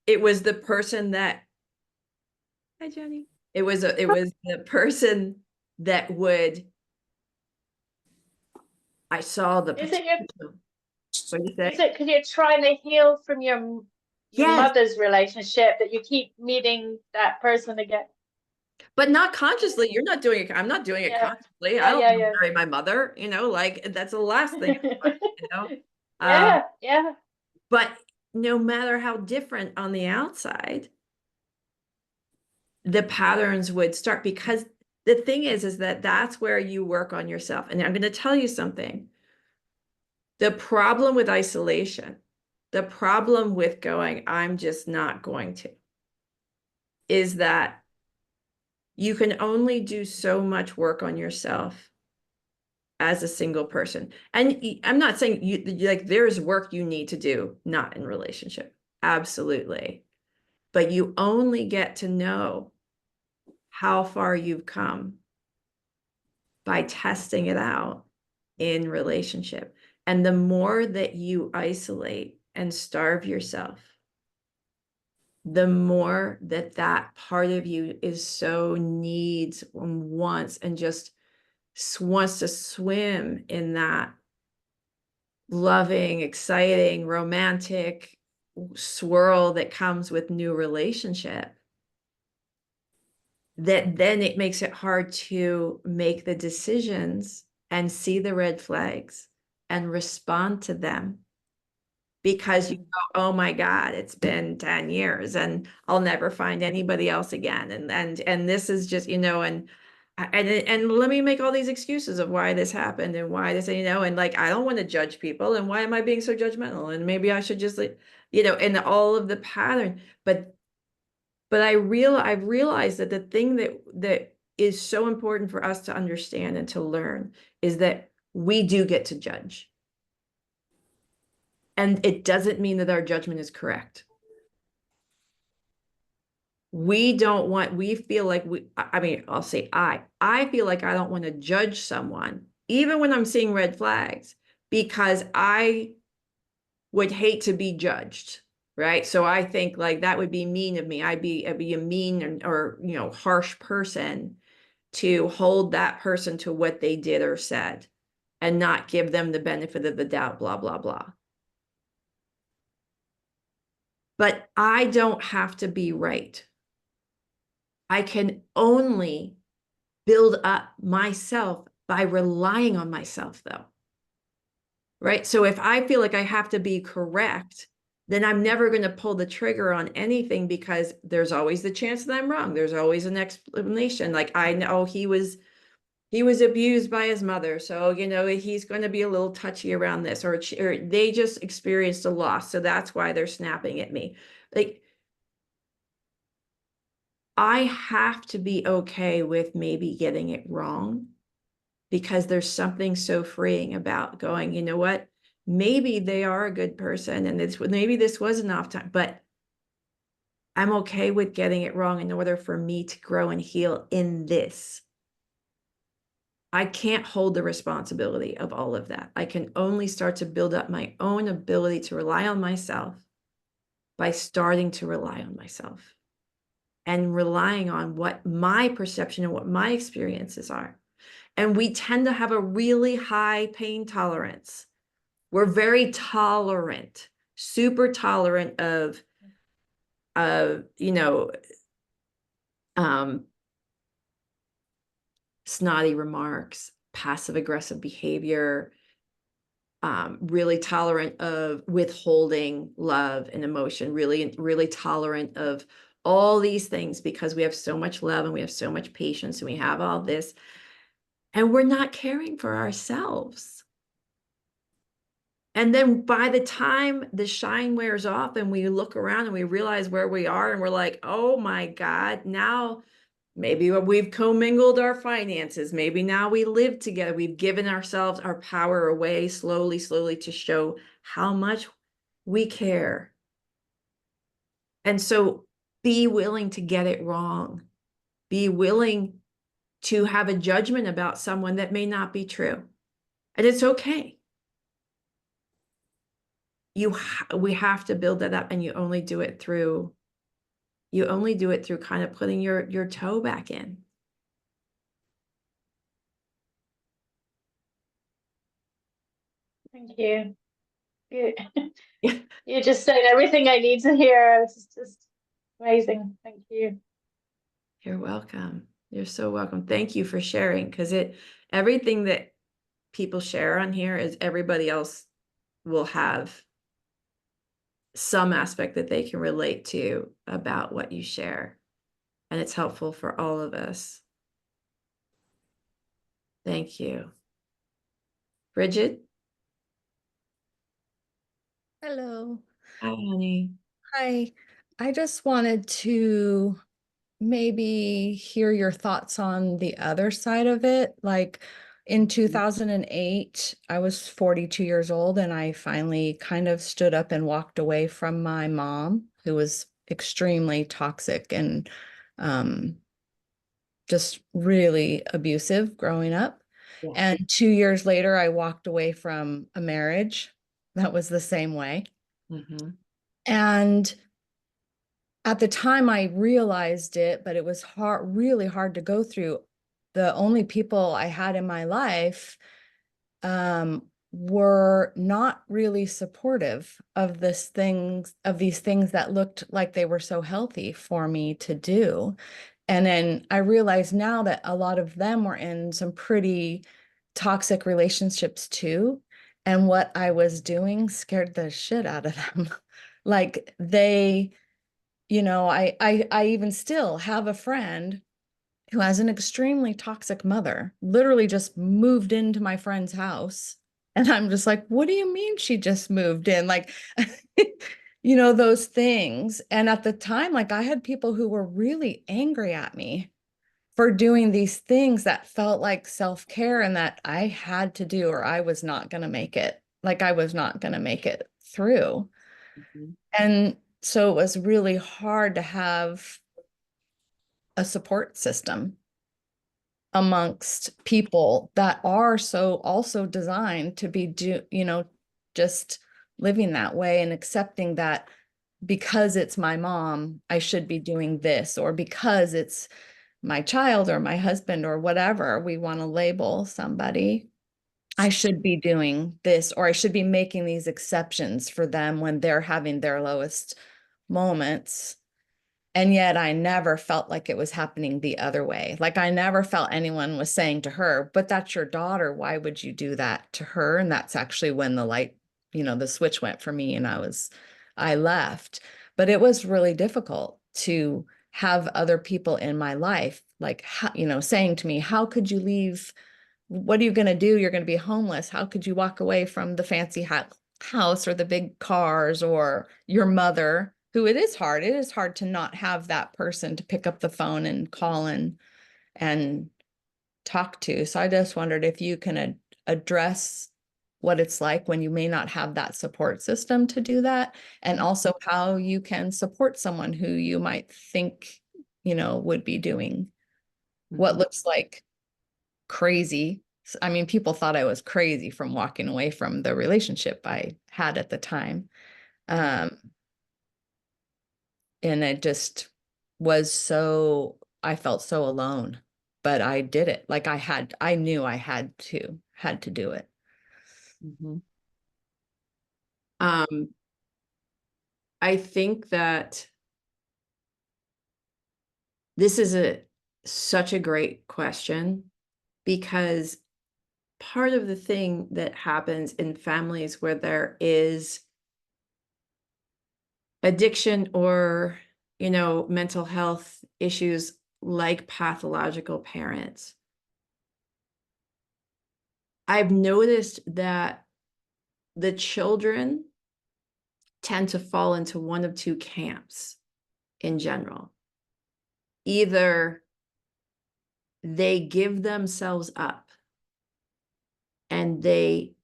it was the person that, hi Jenny. It was the person that would, I saw the Is it your, potential. What do you say? is it because you're trying to heal from your Yes. mother's relationship that you keep meeting that person again? But not consciously. You're not doing it. I'm not doing it Yeah. consciously. Yeah, I don't yeah, want to yeah. marry my mother, like that's the last thing I want, Yeah, yeah. But no matter how different on the outside, the patterns would start, because the thing is that that's where you work on yourself. And I'm going to tell you something. The problem with isolation, the problem with going, I'm just not going to, is that you can only do so much work on yourself as a single person. And I'm not saying you like there's work you need to do, not in relationship. Absolutely. But you only get to know how far you've come by testing it out in relationship. And the more that you isolate and starve yourself, the more that that part of you is so needs and wants and just wants to swim in that loving, exciting, romantic swirl that comes with new relationship, that then it makes it hard to make the decisions and see the red flags and respond to them, because you go, oh my God, it's been 10 years and I'll never find anybody else again. And this is just, and let me make all these excuses of why this happened and why this, and like, I don't want to judge people, and why am I being so judgmental? And maybe I should just like, and all of the pattern. But I've realized that the thing that is so important for us to understand and to learn is that we do get to judge. And it doesn't mean that our judgment is correct. We feel like I'll say I feel like I don't want to judge someone, even when I'm seeing red flags, because I would hate to be judged, right? So I think like that would be mean of me. I'd be a mean or harsh person to hold that person to what they did or said and not give them the benefit of the doubt, blah, blah, blah. But I don't have to be right. I can only build up myself by relying on myself, though. Right? So if I feel like I have to be correct, then I'm never going to pull the trigger on anything, because there's always the chance that I'm wrong. There's always an explanation. Like, I know he was abused by his mother, so he's going to be a little touchy around this, or they just experienced a loss, so that's why they're snapping at me. Like, I have to be okay with maybe getting it wrong, because there's something so freeing about going, you know what, maybe they are a good person and maybe this was an off time, but I'm okay with getting it wrong in order for me to grow and heal in this. I can't hold the responsibility of all of that. I can only start to build up my own ability to rely on myself by starting to rely on myself and relying on what my perception and what my experiences are. And we tend to have a really high pain tolerance. We're very tolerant, super tolerant of snotty remarks, passive aggressive behavior, really tolerant of withholding love and emotion, really, really tolerant of all these things, because we have so much love and we have so much patience and we have all this, and we're not caring for ourselves. And then by the time the shine wears off and we look around and we realize where we are, and we're like, oh my God, now maybe we've commingled our finances. Maybe now we live together. We've given ourselves our power away slowly, slowly, to show how much we care. And so be willing to get it wrong. Be willing to have a judgment about someone that may not be true. And it's okay. We have to build that up, and you only do it through kind of putting your toe back in. Thank you. You, Yeah. you just said everything I need to hear. It's just amazing. Thank you. You're welcome. You're so welcome. Thank you for sharing, because everything that people share on here is everybody else will have some aspect that they can relate to about what you share. And it's helpful for all of us. Thank you. Bridget? Hello. Hi, honey. Hi. I just wanted to maybe hear your thoughts on the other side of it. Like in 2008, I was 42 years old and I finally kind of stood up and walked away from my mom, who was extremely toxic and just really abusive growing up. Yeah. And 2 years later, I walked away from a marriage that was the same way. Mhm. And at the time I realized it, but it was hard, really hard to go through. The only people I had in my life were not really supportive of these things that looked like they were so healthy for me to do. And then I realized now that a lot of them were in some pretty toxic relationships too. And what I was doing scared the shit out of them. Like they, I even still have a friend who has an extremely toxic mother, literally just moved into my friend's house. And I'm just like, what do you mean she just moved in? Like, those things. And at the time, like I had people who were really angry at me for doing these things that felt like self-care and that I had to do, or I was not going to make it. Like I was not going to make it through. Mhm. And so it was really hard to have a support system amongst people that are so also designed to be just living that way and accepting that because it's my mom, I should be doing this, or because it's my child or my husband or whatever we want to label somebody, I should be doing this, or I should be making these exceptions for them when they're having their lowest moments. And yet I never felt like it was happening the other way. Like I never felt anyone was saying to her, but that's your daughter. Why would you do that to her? And that's actually when the light, the switch went for me and I left. But it was really difficult to have other people in my life, like, saying to me, how could you leave? What are you going to do? You're going to be homeless. How could you walk away from the fancy house or the big cars or your mother, who it is hard. It is hard to not have that person to pick up the phone and call and talk to. So I just wondered if you can address what it's like when you may not have that support system to do that, and also how you can support someone who you might think, would be doing what Mhm. looks like crazy. I mean, people thought I was crazy from walking away from the relationship I had at the time. And it just I felt so alone, but I did it. Like I knew I had to do it. Mhm. I think that this is such a great question, because part of the thing that happens in families where there is addiction or, mental health issues like pathological parents, I've noticed that the children tend to fall into one of two camps in general. Either they give themselves up and they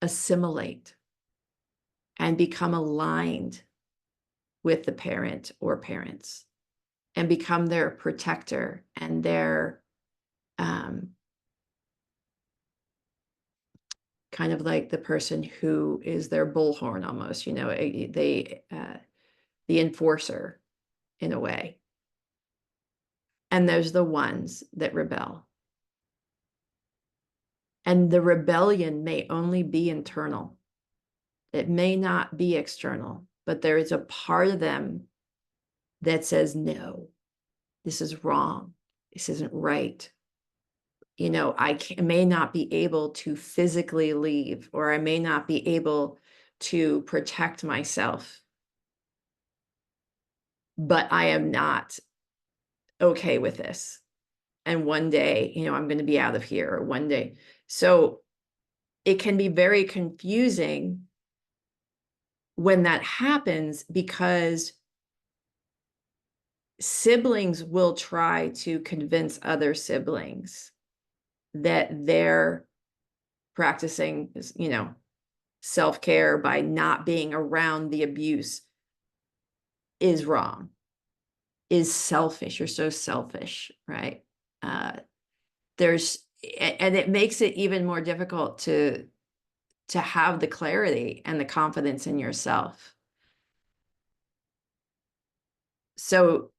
assimilate and become aligned with the parent or parents and become their protector and their kind of like the person who is their bullhorn almost, the enforcer in a way. And there's the ones that rebel. And the rebellion may only be internal. It may not be external, but there is a part of them that says, no, this is wrong. This isn't right. You know, may not be able to physically leave, or I may not be able to protect myself, but I am not okay with this. And one day, you know, I'm going to be out of here, or one day. So it can be very confusing when that happens, because siblings will try to convince other siblings that they're practicing, you know, self-care by not being around the abuse is wrong, is selfish. You're so selfish, right? And it makes it even more difficult to have the clarity and the confidence in yourself. So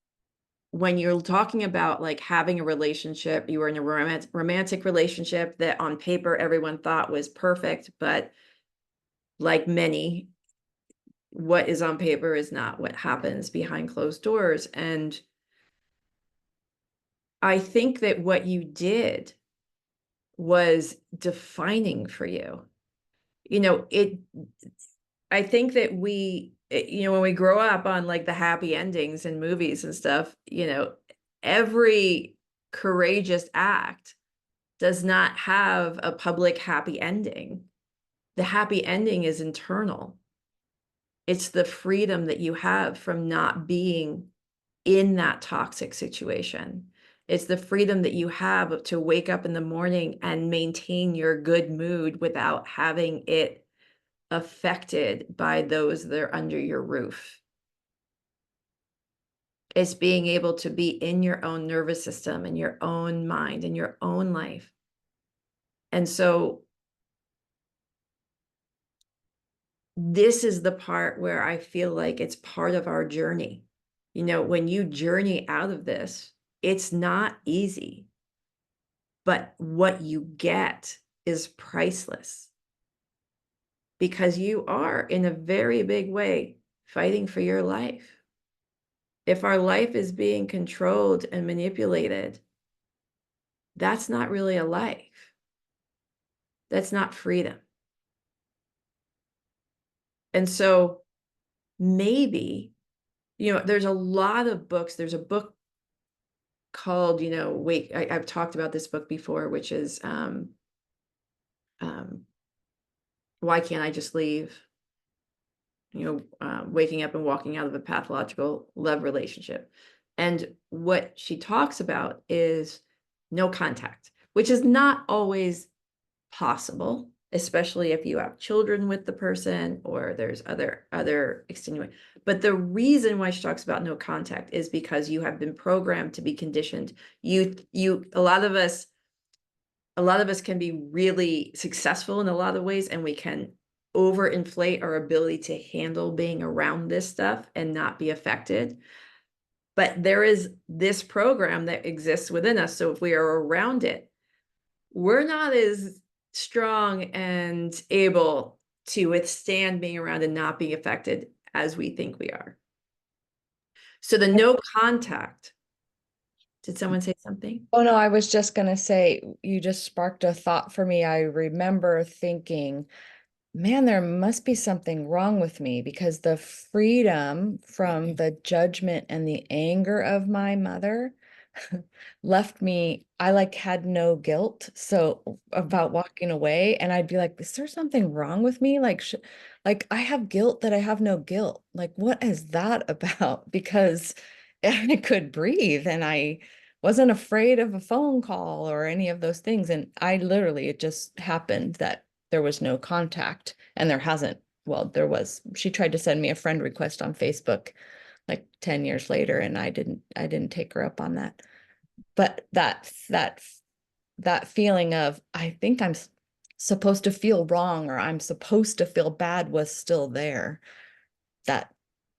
when you're talking about like having a relationship, you were in a romantic relationship that on paper everyone thought was perfect, but like many, what is on paper is not what happens behind closed doors. And I think that what you did was defining for you. You know, I think that you know, when we grow up on like the happy endings in movies and stuff, you know, every courageous act does not have a public happy ending. The happy ending is internal. It's the freedom that you have from not being in that toxic situation. It's the freedom that you have to wake up in the morning and maintain your good mood without having it affected by those that are under your roof. It's being able to be in your own nervous system, in your own mind, in your own life. And so this is the part where I feel like it's part of our journey. You know, when you journey out of this, it's not easy, but what you get is priceless, because you are in a very big way fighting for your life. If our life is being controlled and manipulated, that's not really a life. That's not freedom. And so maybe, you know, there's a lot of books. There's a book called, you know, I've talked about this book before, which is Why Can't I Just Leave? You know, waking up and walking out of a pathological love relationship. And what she talks about is no contact, which is not always possible, especially if you have children with the person or there's other extenuating. But the reason why she talks about no contact is because you have been programmed to be conditioned. A lot of us can be really successful in a lot of ways, and we can overinflate our ability to handle being around this stuff and not be affected. But there is this program that exists within us. So if we are around it, we're not as strong and able to withstand being around and not being affected as we think we are. So the no contact. Did someone say something? Oh, no, I was just going to say, you just sparked a thought for me. I remember thinking, man, there must be something wrong with me, because the freedom from the judgment and the anger of my mother left me, I like had no guilt. So about walking away, and I'd be like, is there something wrong with me? Like, like I have guilt that I have no guilt. Like, what is that about? Because I could breathe and I wasn't afraid of a phone call or any of those things. And I literally, it just happened that there was no contact, and there hasn't. Well, there was, she tried to send me a friend request on Facebook like 10 years later, and I didn't take her up on that. But that feeling of, I think I'm supposed to feel wrong, or I'm supposed to feel bad, was still there, that,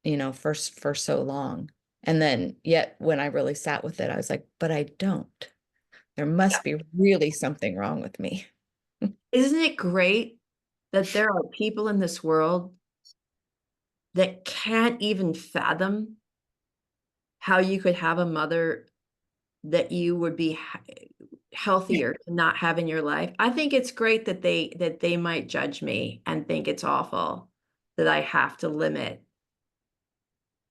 you know, for so long. And then yet when I really sat with it, I was like, but I don't. There must be really something wrong with me. Isn't it great that there are people in this world that can't even fathom how you could have a mother that you would be healthier to not have in your life? I think it's great that they might judge me and think it's awful that I have to limit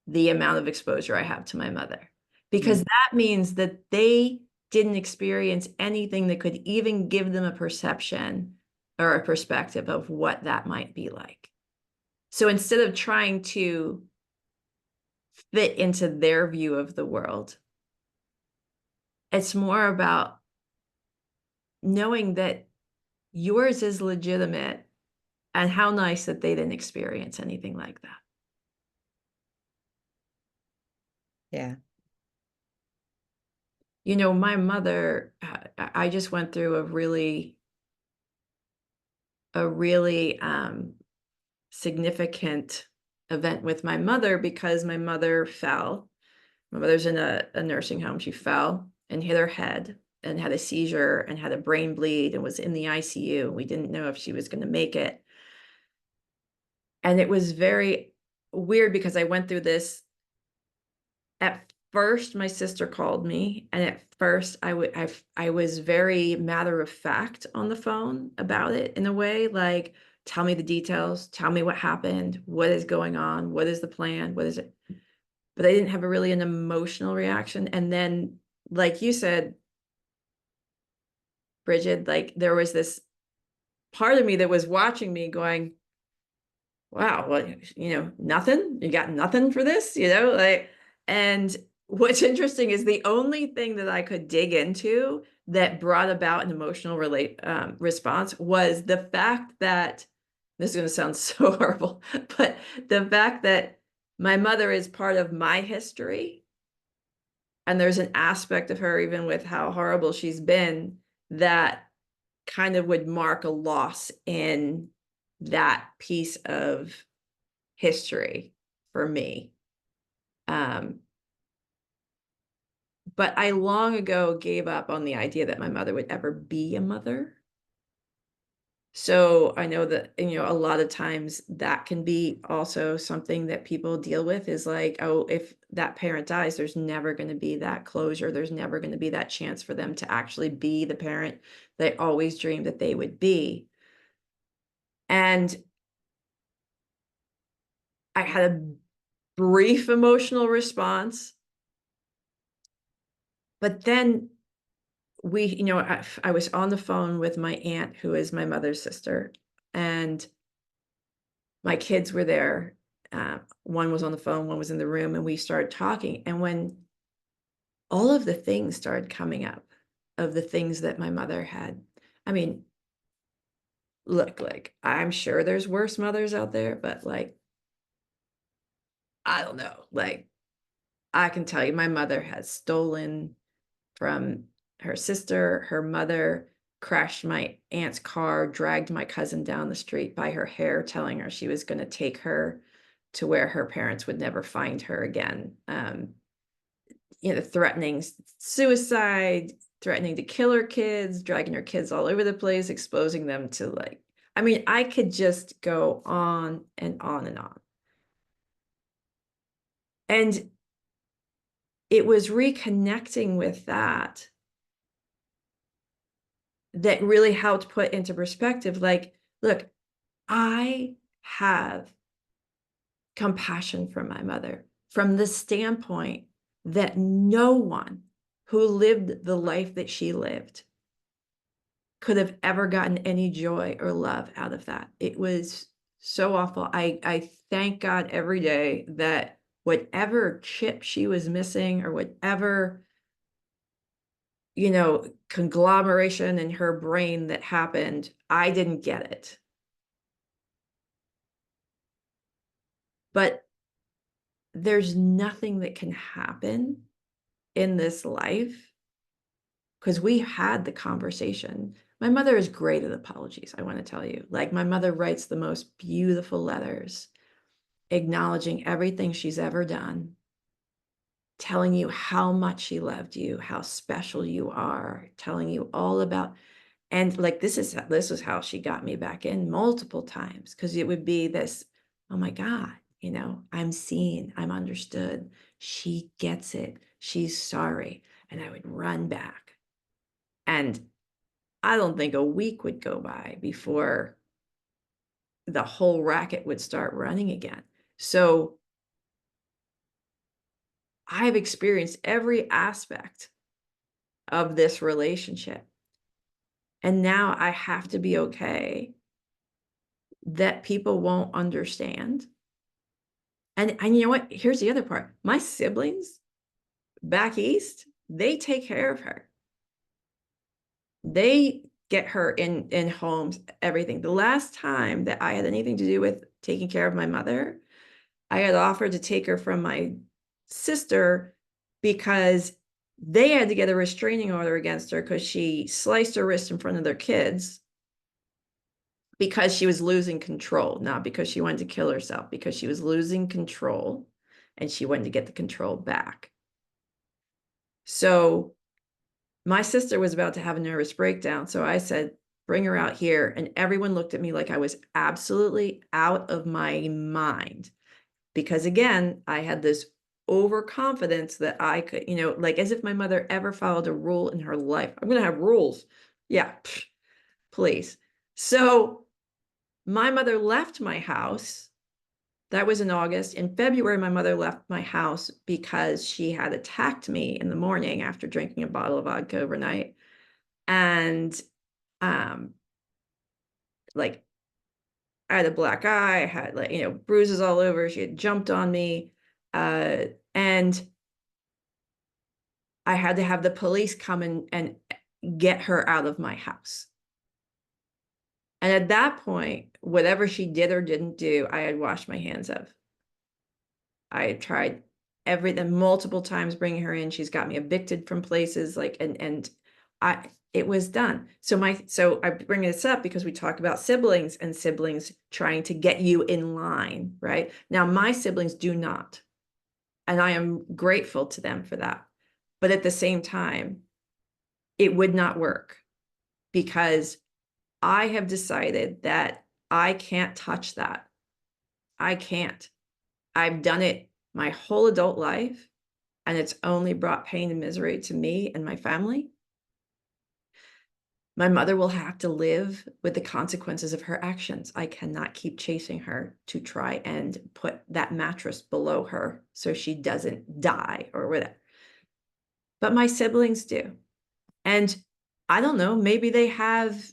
the amount of exposure I have to my mother, because that means that they didn't experience anything that could even give them a perception or a perspective of what that might be like. So instead of trying to fit into their view of the world, it's more about knowing that yours is legitimate, and how nice that they didn't experience anything like that. Yeah. You know, my mother, I just went through a really significant event with my mother, because my mother fell. My mother's in a nursing home. She fell and hit her head and had a seizure and had a brain bleed and was in the ICU. We didn't know if she was going to make it. And it was very weird because I went through this. At first, my sister called me, and at first I was very matter of fact on the phone about it, in a way, like, tell me the details, tell me what happened, what is going on, what is the plan, what is it? But I didn't have an emotional reaction. And then, like you said, Bridget, like, there was this part of me that was watching me going, wow, well, nothing, you got nothing for this, like. And what's interesting is the only thing that I could dig into that brought about an emotional response was the fact that, this is going to sound so horrible, but the fact that my mother is part of my history, and there's an aspect of her, even with how horrible she's been, that kind of would mark a loss in that piece of history for me. But I long ago gave up on the idea that my mother would ever be a mother. So I know that, a lot of times that can be also something that people deal with, is like, oh, if that parent dies, there's never going to be that closure. There's never going to be that chance for them to actually be the parent they always dreamed that they would be. And I had a brief emotional response, but then I was on the phone with my aunt, who is my mother's sister, and my kids were there. One was on the phone, one was in the room, and we started talking. And when all of the things started coming up, of the things that my mother had, I mean, look, like, I'm sure there's worse mothers out there, but, like, I don't know. Like, I can tell you, my mother has stolen from her sister. Her mother crashed my aunt's car, dragged my cousin down the street by her hair, telling her she was going to take her to where her parents would never find her again. Threatening suicide, threatening to kill her kids, dragging her kids all over the place, exposing them to, like, I mean, I could just go on and on and on. And it was reconnecting with that really helped put into perspective, like, look, I have compassion for my mother from the standpoint that no one who lived the life that she lived could have ever gotten any joy or love out of that. It was so awful. I thank God every day that whatever chip she was missing, or whatever, conglomeration in her brain that happened, I didn't get it. But there's nothing that can happen in this life, because we had the conversation. My mother is great at apologies, I want to tell you. Like, my mother writes the most beautiful letters, acknowledging everything she's ever done, telling you how much she loved you, how special you are, telling you all about, And like, this is how she got me back in multiple times, because it would be this, oh my God, I'm seen, I'm understood. She gets it. She's sorry. And I would run back. And I don't think a week would go by before the whole racket would start running again. So I've experienced every aspect of this relationship. And now I have to be okay that people won't understand. And you know what? Here's the other part. My siblings back east, they take care of her. They get her in homes, everything. The last time that I had anything to do with taking care of my mother, I had offered to take her from my sister because they had to get a restraining order against her because she sliced her wrist in front of their kids because she was losing control, not because she wanted to kill herself, because she was losing control and she wanted to get the control back. So my sister was about to have a nervous breakdown. So I said, bring her out here. And everyone looked at me like I was absolutely out of my mind. Because again, I had this overconfidence that I could, like as if my mother ever followed a rule in her life. I'm going to have rules. Yeah, please. So my mother left my house. That was in August. In February, my mother left my house because she had attacked me in the morning after drinking a bottle of vodka overnight. And like I had a black eye, I had bruises all over. She had jumped on me. And I had to have the police come and get her out of my house. And at that point, whatever she did or didn't do, I had washed my hands of. I had tried everything multiple times bringing her in. She's got me evicted from places it was done. So I bring this up because we talk about siblings and siblings trying to get you in line, right? Now, my siblings do not. And I am grateful to them for that. But at the same time, it would not work because I have decided that I can't touch that. I can't. I've done it my whole adult life, and it's only brought pain and misery to me and my family. My mother will have to live with the consequences of her actions. I cannot keep chasing her to try and put that mattress below her so she doesn't die or whatever. But my siblings do. And I don't know, maybe they have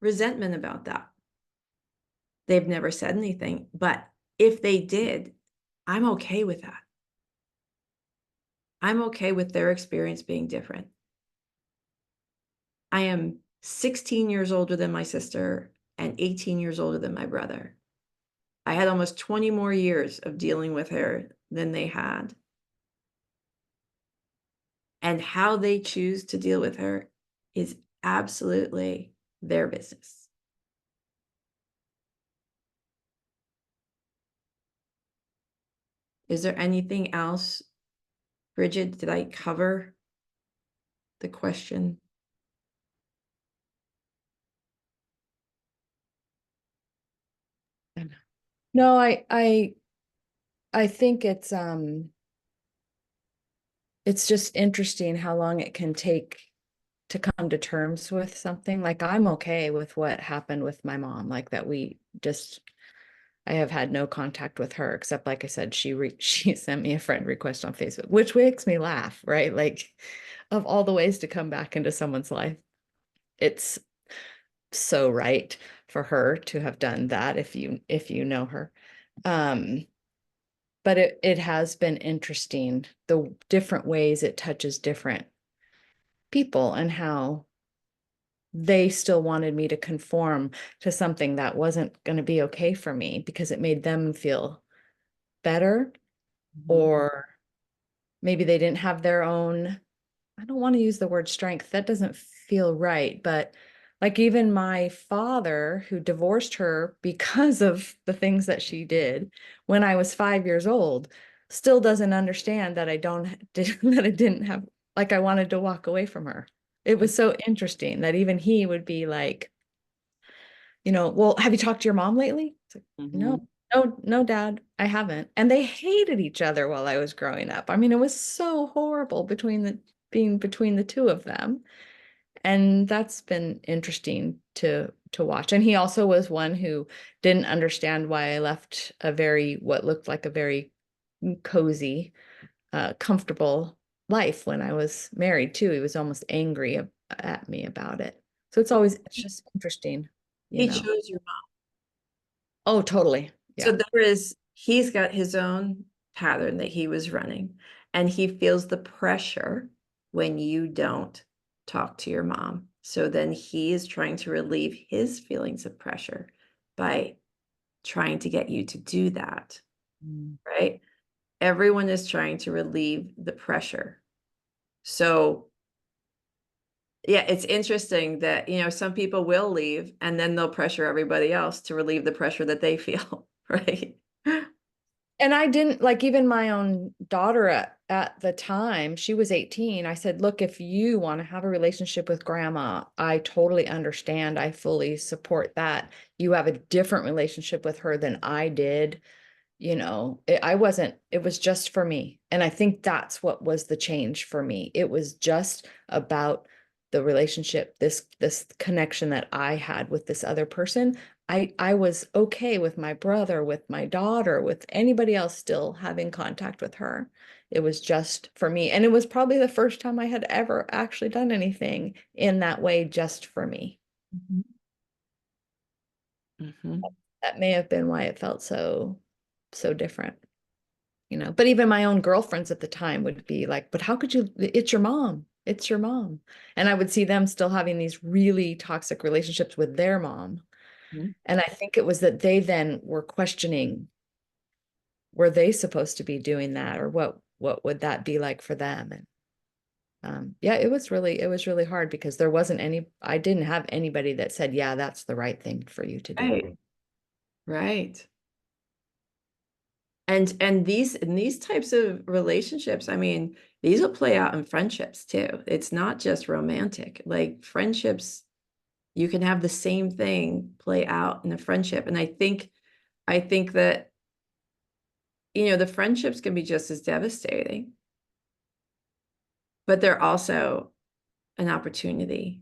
resentment about that. They've never said anything, but if they did, I'm okay with that. I'm okay with their experience being different. I am 16 years older than my sister and 18 years older than my brother. I had almost 20 more years of dealing with her than they had. And how they choose to deal with her is absolutely their business. Is there anything else, Bridget? Did I cover the question? No, I think it's just interesting how long it can take to come to terms with something. Like I'm okay with what happened with my mom, like that I have had no contact with her except, like I said, she sent me a friend request on Facebook, which makes me laugh, right? Like of all the ways to come back into someone's life, it's so right for her to have done that if you know her. But it has been interesting, the different ways it touches different people and how they still wanted me to conform to something that wasn't going to be okay for me because it made them feel better, or maybe they didn't have their own, I don't want to use the word strength, that doesn't feel right, but like even my father, who divorced her because of the things that she did when I was 5 years old, still doesn't understand that that I didn't have, like I wanted to walk away from her. It was so interesting that even he would be like, well, have you talked to your mom lately? It's like, no, no, dad, I haven't. And they hated each other while I was growing up. I mean, it was so horrible being between the two of them. And that's been interesting to watch. And he also was one who didn't understand why I left what looked like a very cozy, comfortable life when I was married too. He was almost angry at me about it. So it's just interesting, He chose your mom. Oh, totally. So Yeah. he's got his own pattern that he was running, and he feels the pressure when you don't talk to your mom. So then he is trying to relieve his feelings of pressure by trying to get you to do that, right? Everyone is trying to relieve the pressure. So yeah, it's interesting that, some people will leave and then they'll pressure everybody else to relieve the pressure that they feel, right? And I didn't like even my own daughter at the time, she was 18. I said, look, if you want to have a relationship with grandma, I totally understand. I fully support that. You have a different relationship with her than I did. It was just for me. And I think that's what was the change for me. It was just about the relationship, this connection that I had with this other person. I was okay with my brother, with my daughter, with anybody else still having contact with her. It was just for me. And it was probably the first time I had ever actually done anything in that way just for me. That may have been why it felt so different. But even my own girlfriends at the time would be like, but how could you, it's your mom. It's your mom. And I would see them still having these really toxic relationships with their mom. And I think it was that they then were questioning, were they supposed to be doing that, or what would that be like for them? And yeah, it was really hard because I didn't have anybody that said, yeah, that's the right thing for you to do. Right. And these types of relationships, I mean, these will play out in friendships too. It's not just romantic. Like friendships, you can have the same thing play out in a friendship. And I think that, the friendships can be just as devastating, but they're also an opportunity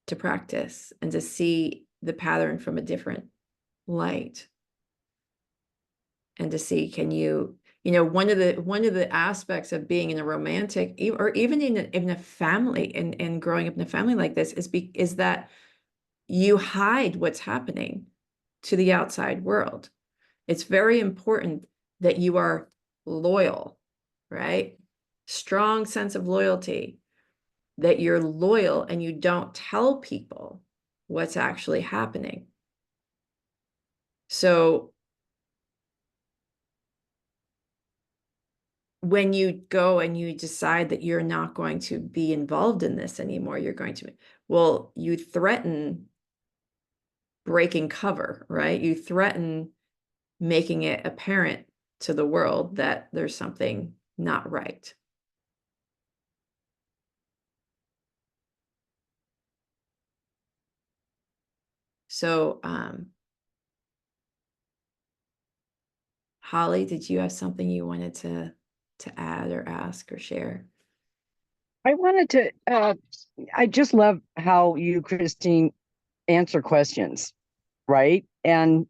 to practice and to see the pattern from a different light. And to see, can you, one of the aspects of being in a romantic or even in a family and growing up in a family like this is that you hide what's happening to the outside world. It's very important that you are loyal, right? Strong sense of loyalty, that you're loyal and you don't tell people what's actually happening. So when you go and you decide that you're not going to be involved in this anymore, you threaten breaking cover, right? You threaten making it apparent to the world that there's something not right. So, Holly, did you have something you wanted to add or ask or share? I wanted to, I just love how you, Christine, answer questions, right? And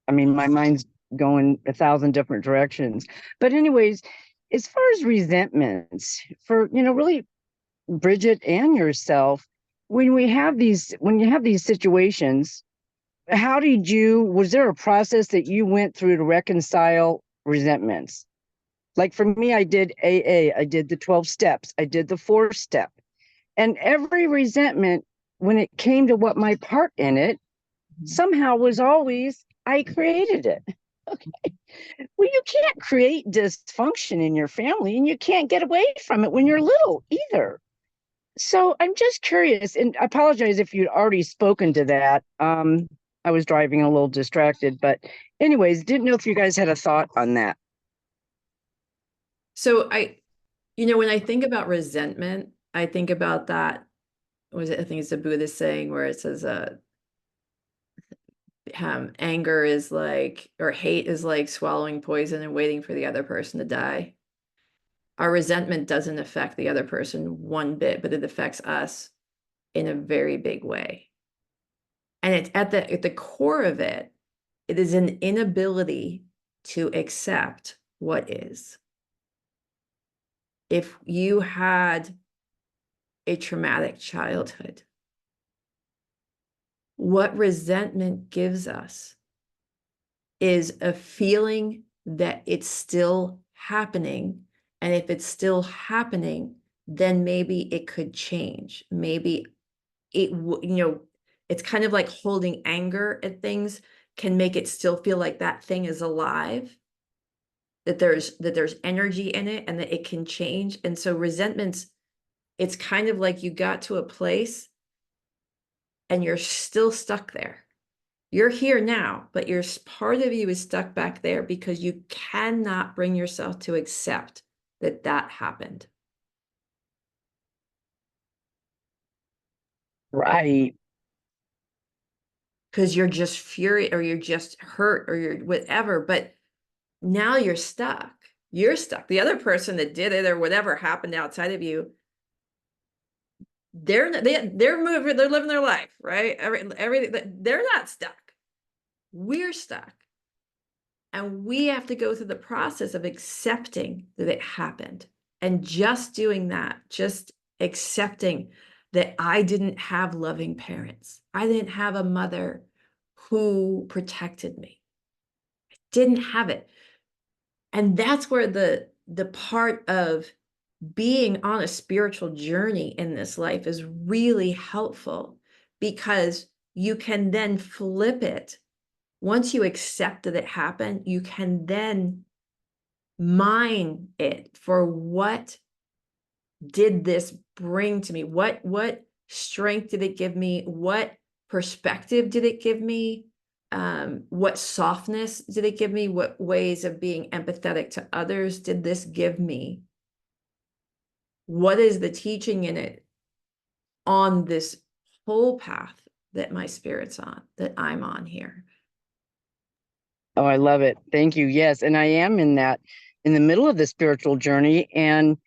I mean, my mind's going 1,000 different directions. But anyways, as far as resentments for, really Bridget and yourself, when you have these situations, was there a process that you went through to reconcile resentments? Like for me, I did AA, I did the 12 steps, I did the 4-step. And every resentment, when it came to what my part in it, somehow was always, I created it. Okay. Well, you can't create dysfunction in your family, and you can't get away from it when you're little either. So I'm just curious, and I apologize if you'd already spoken to that. I was driving a little distracted, but anyways, didn't know if you guys had a thought on that. So when I think about resentment, I think about that. Was it? I think it's a Buddhist saying where it says, anger is like, or hate is like swallowing poison and waiting for the other person to die. Our resentment doesn't affect the other person one bit, but it affects us in a very big way. And it's at the core of it, it is an inability to accept what is. If you had a traumatic childhood, what resentment gives us is a feeling that it's still happening. And if it's still happening, then maybe it could change. Maybe it, it's kind of like holding anger at things can make it still feel like that thing is alive, that there's energy in it and that it can change. And so resentments, it's kind of like you got to a place and you're still stuck there. You're here now, but your part of you is stuck back there because you cannot bring yourself to accept that that happened. Right. Because you're just furious or you're just hurt or you're whatever, but now you're stuck. You're stuck. The other person that did it or whatever happened outside of you, they're moving, they're living their life, right? They're not stuck. We're stuck. And we have to go through the process of accepting that it happened. And just doing that, just accepting that I didn't have loving parents. I didn't have a mother who protected me. I didn't have it. And that's where the part of being on a spiritual journey in this life is really helpful, because you can then flip it. Once you accept that it happened, you can then mine it for what did this bring to me? What strength did it give me? What perspective did it give me? What softness did it give me? What ways of being empathetic to others did this give me? What is the teaching in it on this whole path that my spirit's on, that I'm on here? Oh, I love it. Thank you. Yes. And I am in the middle of the spiritual journey and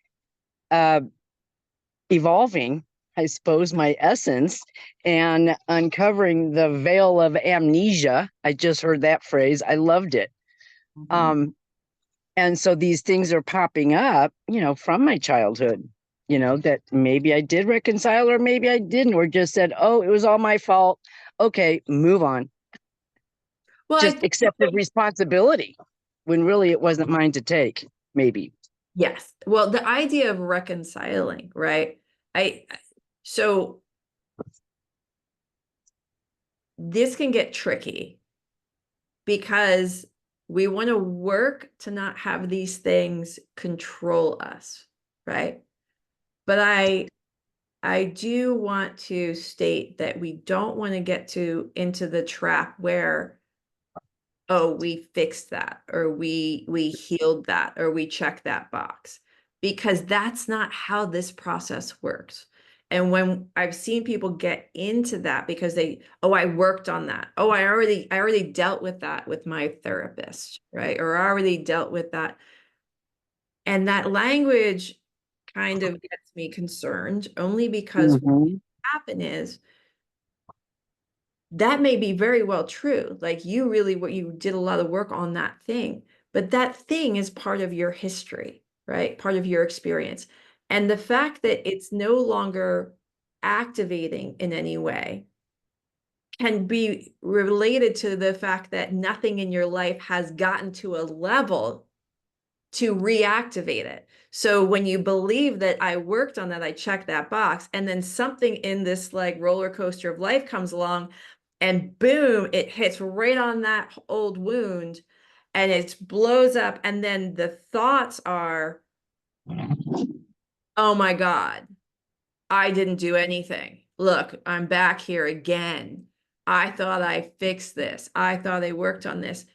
evolving, I suppose, my essence and uncovering the veil of amnesia. I just heard that phrase. I loved it. And so these things are popping up, from my childhood, that maybe I did reconcile or maybe I didn't, or just said, oh, it was all my fault. Okay, move on. Well, Just accepted responsibility when really it wasn't mine to take, maybe. yes. Well, the idea of reconciling, right? So this can get tricky because we want to work to not have these things control us, right? But I do want to state that we don't want to get into the trap where, oh, we fixed that, or we healed that, or we checked that box, because that's not how this process works. And when I've seen people get into that because I worked on that. Oh, I already dealt with that with my therapist, right? Or I already dealt with that. And that language kind of gets me concerned, only because what happen is that may be very well true. Like you did a lot of work on that thing, but that thing is part of your history, right? Part of your experience. And the fact that it's no longer activating in any way can be related to the fact that nothing in your life has gotten to a level to reactivate it. So when you believe that I worked on that, I checked that box, and then something in this like roller coaster of life comes along and boom, it hits right on that old wound and it blows up. And then the thoughts are, oh my God, I didn't do anything. Look, I'm back here again. I thought I fixed this. I thought I worked on this.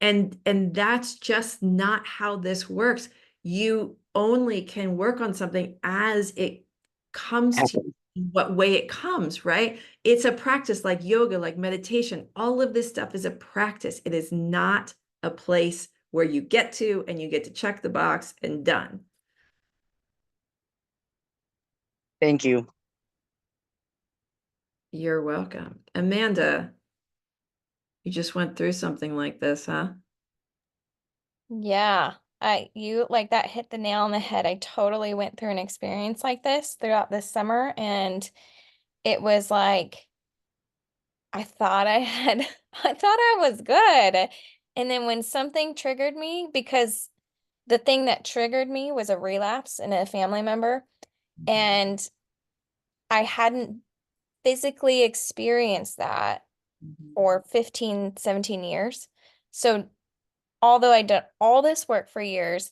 And that's just not how this works. You only can work on something as it comes to Happen. what way it comes, right? It's a practice like yoga, like meditation. All of this stuff is a practice. It is not a place where you get to and you get to check the box and done. Thank you. You're welcome. Amanda, you just went through something like this, huh? Yeah, you like that hit the nail on the head. I totally went through an experience like this throughout this summer, and it was like I thought I had I thought I was good. And then when something triggered me, because the thing that triggered me was a relapse in a family member, and I hadn't physically experienced that for 15, 17 years. So although I did all this work for years,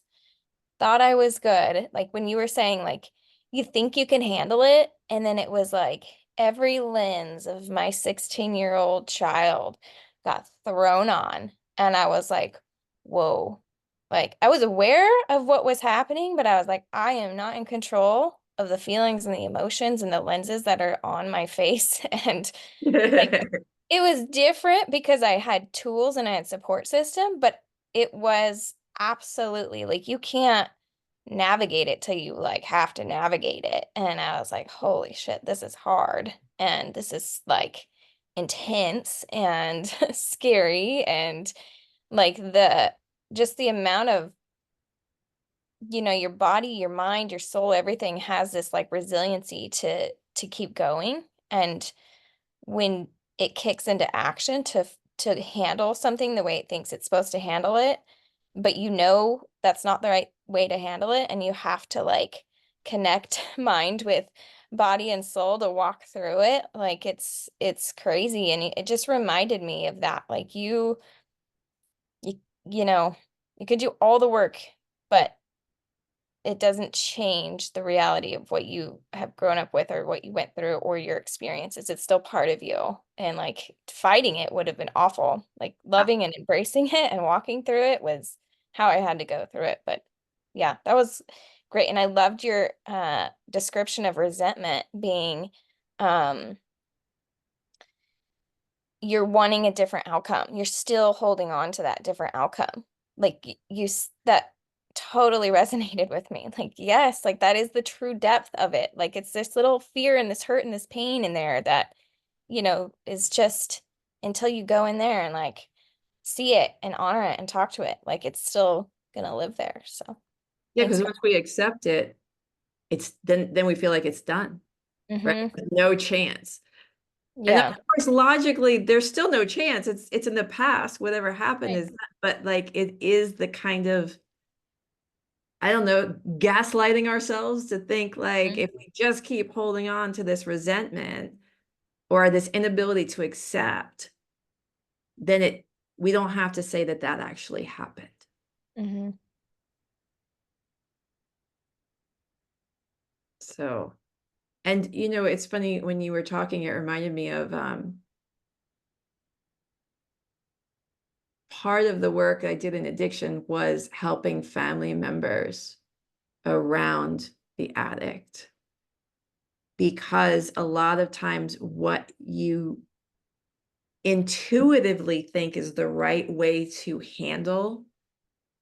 thought I was good. Like when you were saying, like, you think you can handle it. And then it was like every lens of my 16-year-old child got thrown on. And I was like, whoa. Like I was aware of what was happening, but I was like, I am not in control of the feelings and the emotions and the lenses that are on my face. And like it was different because I had tools and I had support system, but it was absolutely like you can't navigate it till you like have to navigate it. And I was like, holy shit, this is hard. And this is like intense and scary. And like just the amount of, your body, your mind, your soul, everything has this like resiliency to keep going. And when it kicks into action to handle something the way it thinks it's supposed to handle it, but that's not the right way to handle it, and you have to like connect mind with body and soul to walk through it. Like it's crazy, and it just reminded me of that. Like you you know you could do all the work, but it doesn't change the reality of what you have grown up with or what you went through or your experiences. It's still part of you. And like fighting it would have been awful. Like loving and embracing it and walking through it was how I had to go through it. But yeah, that was great. And I loved your description of resentment being you're wanting a different outcome. You're still holding on to that different outcome. Like that totally resonated with me. Like, yes, like that is the true depth of it. Like it's this little fear and this hurt and this pain in there that, is just until you go in there and like see it and honor it and talk to it, like it's still gonna live there. So Yeah, thanks because for once we accept it, it's then we feel like it's done, right? No chance. And yeah. of course, logically, there's still no chance. It's in the past. Whatever happened Right. is, but like it is the kind of, I don't know, gaslighting ourselves to think like if we just keep holding on to this resentment or this inability to accept, then we don't have to say that that actually happened. Mm-hmm. So, and it's funny when you were talking, it reminded me of part of the work I did in addiction was helping family members around the addict. Because a lot of times what you intuitively think is the right way to handle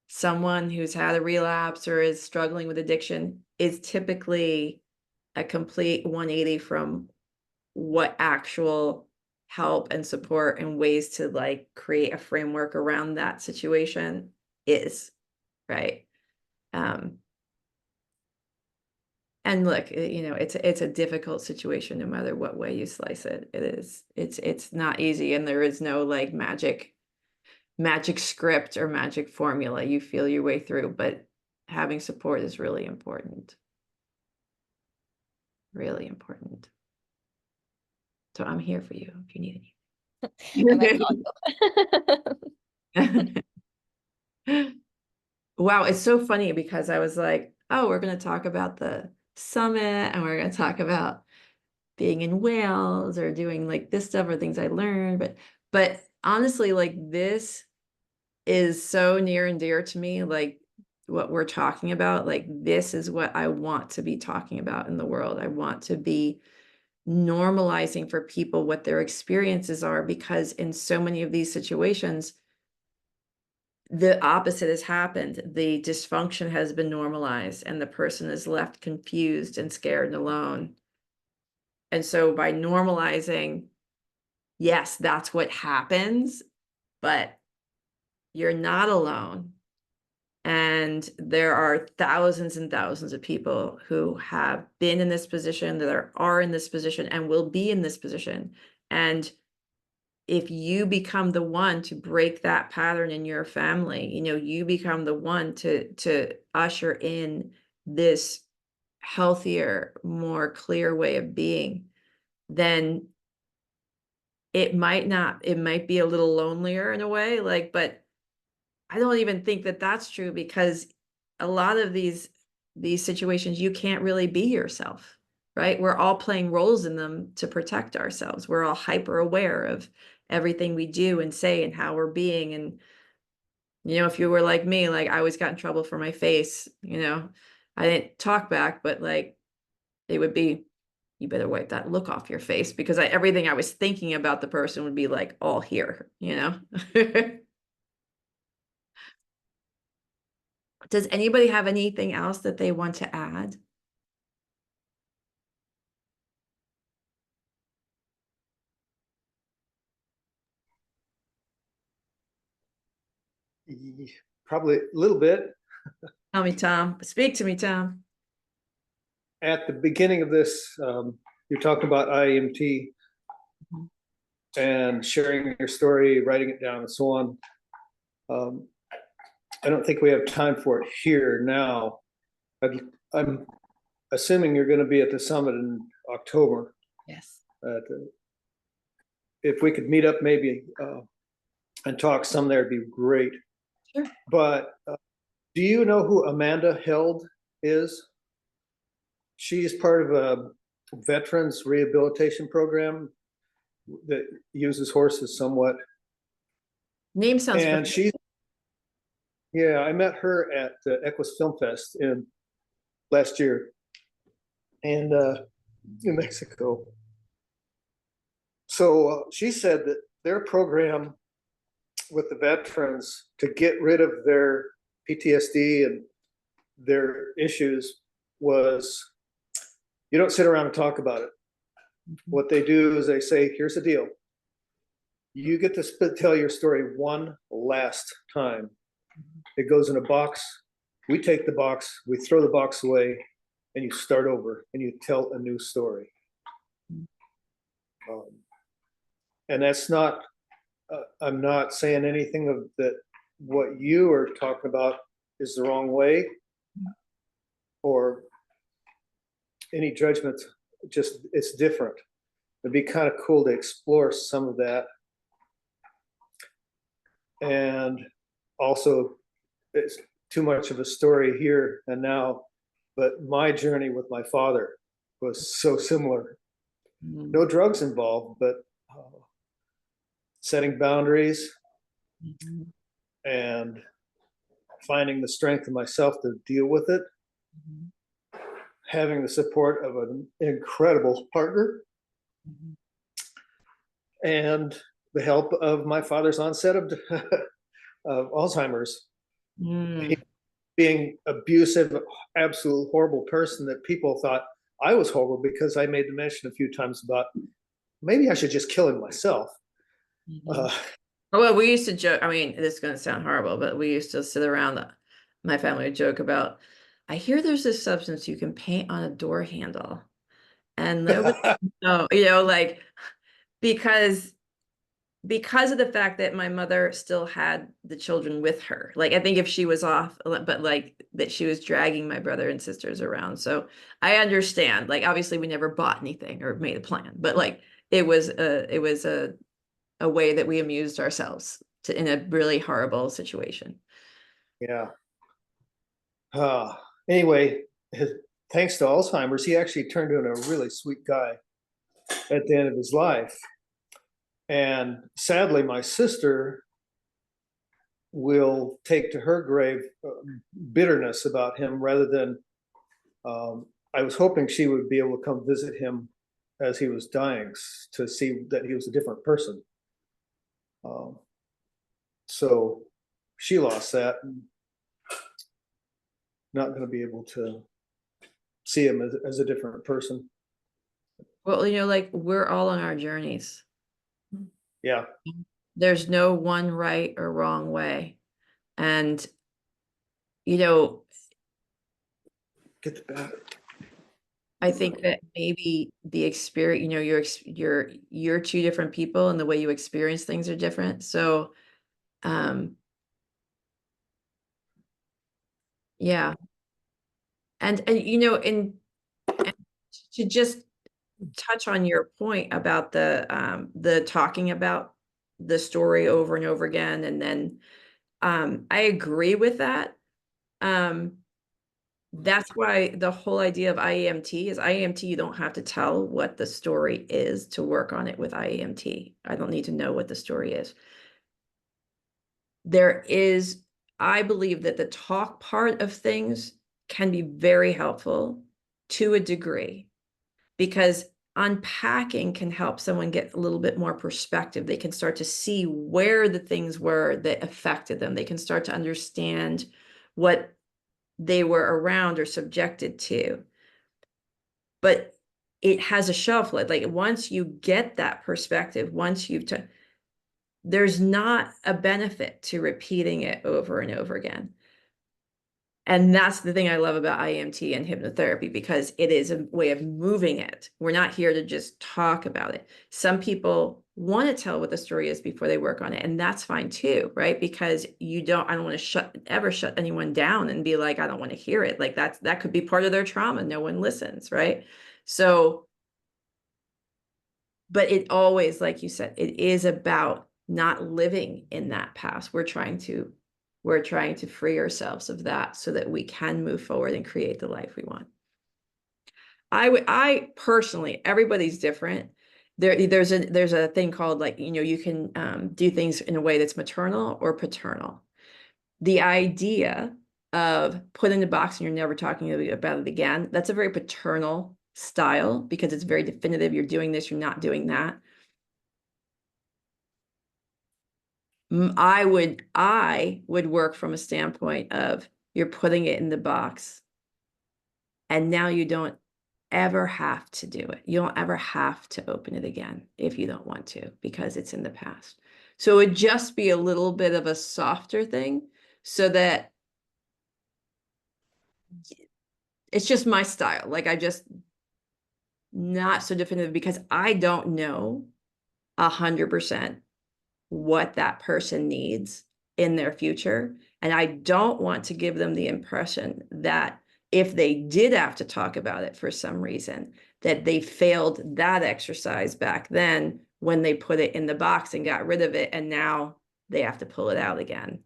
someone who's had a relapse or is struggling with addiction is typically a complete 180 from what actual help and support and ways to like create a framework around that situation is, right? And look, it's a difficult situation no matter what way you slice it. It's not easy, and there is no like magic script or magic formula you feel your way through, but having support is really important. Really important. So I'm here for you if you need I might call anything. Wow, it's so funny because I was like, oh, we're going to talk about the summit and we're going to talk about being in Wales or doing like this stuff or things I learned. But honestly, like this is so near and dear to me. Like what we're talking about, like this is what I want to be talking about in the world. I want to be normalizing for people what their experiences are, because in so many of these situations, the opposite has happened. The dysfunction has been normalized and the person is left confused and scared and alone. And so by normalizing, yes, that's what happens, but you're not alone. And there are thousands and thousands of people who have been in this position, that are in this position, and will be in this position. And if you become the one to break that pattern in your family, you know, you become the one to usher in this healthier, more clear way of being, then it might be a little lonelier in a way, like, but I don't even think that that's true, because a lot of these situations, you can't really be yourself, right? We're all playing roles in them to protect ourselves. We're all hyper aware of everything we do and say and how we're being. And, you know, if you were like me, like I always got in trouble for my face, you know, I didn't talk back, but like it would be, you better wipe that look off your face, because everything I was thinking about the person would be like all here, you know? Does anybody have anything else that they want to add? Probably a little bit. Tell me, Tom. Speak to me, Tom. At the beginning of this, you're talking about IEMT and sharing your story, writing it down, and so on. I don't think we have time for it here now. I'm assuming you're going to be at the summit in October. Yes. If we could meet up maybe and talk some there, it'd be great. Sure. But do you know who Amanda Held is? She's part of a veterans rehabilitation program that uses horses somewhat. Name sounds And familiar. yeah, I met her at Equus Film Fest in last year in New Mexico. So she said that their program with the veterans to get rid of their PTSD and their issues was, you don't sit around and talk about it. What they do is they say, here's the deal. You get to tell your story one last time. It goes in a box. We take the box, we throw the box away, and you start over and you tell a new story. And that's not, I'm not saying anything of that what you are talking about is the wrong way or any judgment, just it's different. It'd be kind of cool to explore some of that. And also, it's too much of a story here and now, but my journey with my father was so similar. No drugs involved, but setting boundaries and finding the strength in myself to deal with it. Having the support of an incredible partner and the help of my father's onset of Alzheimer's. He, being abusive, absolute horrible person that people thought I was horrible because I made the mention a few times about maybe I should just kill him myself. Well, we used to joke, I mean, this is going to sound horrible, but we used to sit around, my family would joke about, I hear there's this substance you can paint on a door handle. And nobody, know, you know, like, because of the fact that my mother still had the children with her. Like, I think if she was off, but like that she was dragging my brother and sisters around. So I understand, like, obviously we never bought anything or made a plan, but like, it was a way that we amused ourselves in a really horrible situation. Yeah. Anyway, thanks to Alzheimer's, he actually turned into a really sweet guy at the end of his life. And sadly, my sister will take to her grave bitterness about him rather than, I was hoping she would be able to come visit him as he was dying to see that he was a different person. So she lost that, and not going to be able to see him as a different person. Well, like we're all on our journeys. Yeah. There's no one right or wrong way. And, Get the bat. I think that maybe the experience, you're two different people and the way you experience things are different. So, yeah. And to just touch on your point about the talking about the story over and over again. And then, I agree with that. That's why the whole idea of IEMT is IEMT, you don't have to tell what the story is to work on it with IEMT. I don't need to know what the story is. I believe that the talk part of things can be very helpful to a degree, because unpacking can help someone get a little bit more perspective. They can start to see where the things were that affected them. They can start to understand what they were around or subjected to. But it has a shelf life. Like once you get that perspective, there's not a benefit to repeating it over and over again. And that's the thing I love about IEMT and hypnotherapy, because it is a way of moving it. We're not here to just talk about it. Some people want to tell what the story is before they work on it, and that's fine too, right? Because I don't want to ever shut anyone down and be like, I don't want to hear it. Like that could be part of their trauma. No one listens, right? So, but it always, like you said, it is about not living in that past. We're trying to free ourselves of that so that we can move forward and create the life we want. I personally, everybody's different. There's a thing called, like, you can do things in a way that's maternal or paternal. The idea of put in a box and you're never talking about it again, that's a very paternal style, because it's very definitive. You're doing this, you're not doing that. I would work from a standpoint of you're putting it in the box, and now you don't ever have to do it. You don't ever have to open it again if you don't want to, because it's in the past. So it would just be a little bit of a softer thing, so that it's just my style. Like I just not so definitive, because I don't know 100% what that person needs in their future. And I don't want to give them the impression that if they did have to talk about it for some reason, that they failed that exercise back then when they put it in the box and got rid of it, and now they have to pull it out again.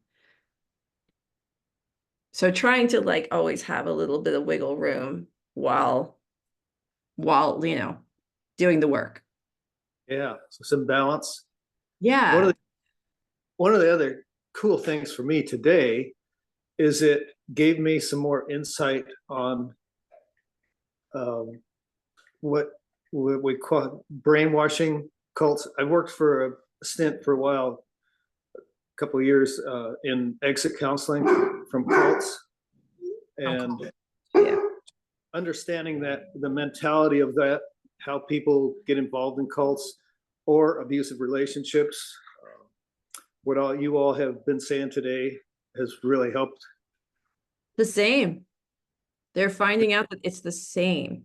So trying to like always have a little bit of wiggle room while doing the work. Yeah. So some balance. Yeah. One of the other cool things for me today is it gave me some more insight on what we call brainwashing cults. I worked for a stint for a while, a couple of years in exit counseling from cults, and understanding that the mentality of that, how people get involved in cults or abusive relationships. What all you all have been saying today has really helped. The same. They're finding out that it's the same.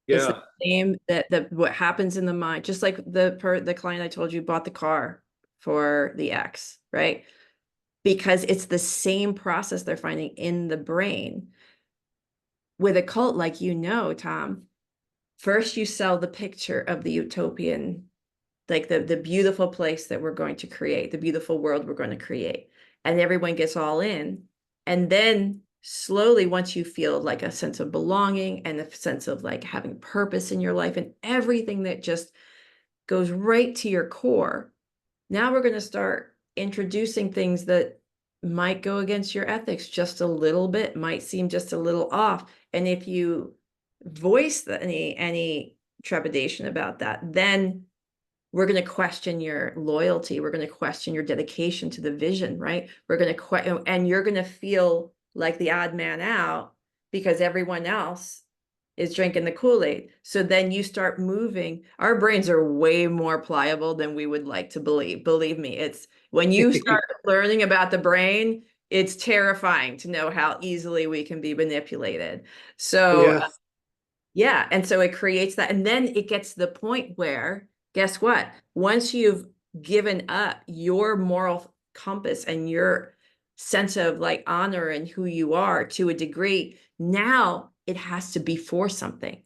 It's the same, that what happens in the mind, just like the client I told you bought the car for the ex, right? Because it's the same process they're finding in the brain. With a cult, like Tom, first you sell the picture of the utopian, like the beautiful place that we're going to create, the beautiful world we're going to create. And everyone gets all in. And then slowly, once you feel like a sense of belonging and a sense of like having purpose in your life and everything that just goes right to your core, now we're going to start introducing things that might go against your ethics just a little bit, might seem just a little off. And if you voice any trepidation about that, then we're going to question your loyalty. We're going to question your dedication to the vision, right? We're going to question, and you're going to feel like the odd man out because everyone else is drinking the Kool-Aid. So then you start moving. Our brains are way more pliable than we would like to believe. Believe me, it's when you start learning about the brain, it's terrifying to know how easily we can be manipulated. So yeah, and so it creates that. And then it gets to the point where, guess what? Once you've given up your moral compass and your sense of like honor and who you are to a degree, now it has to be for something.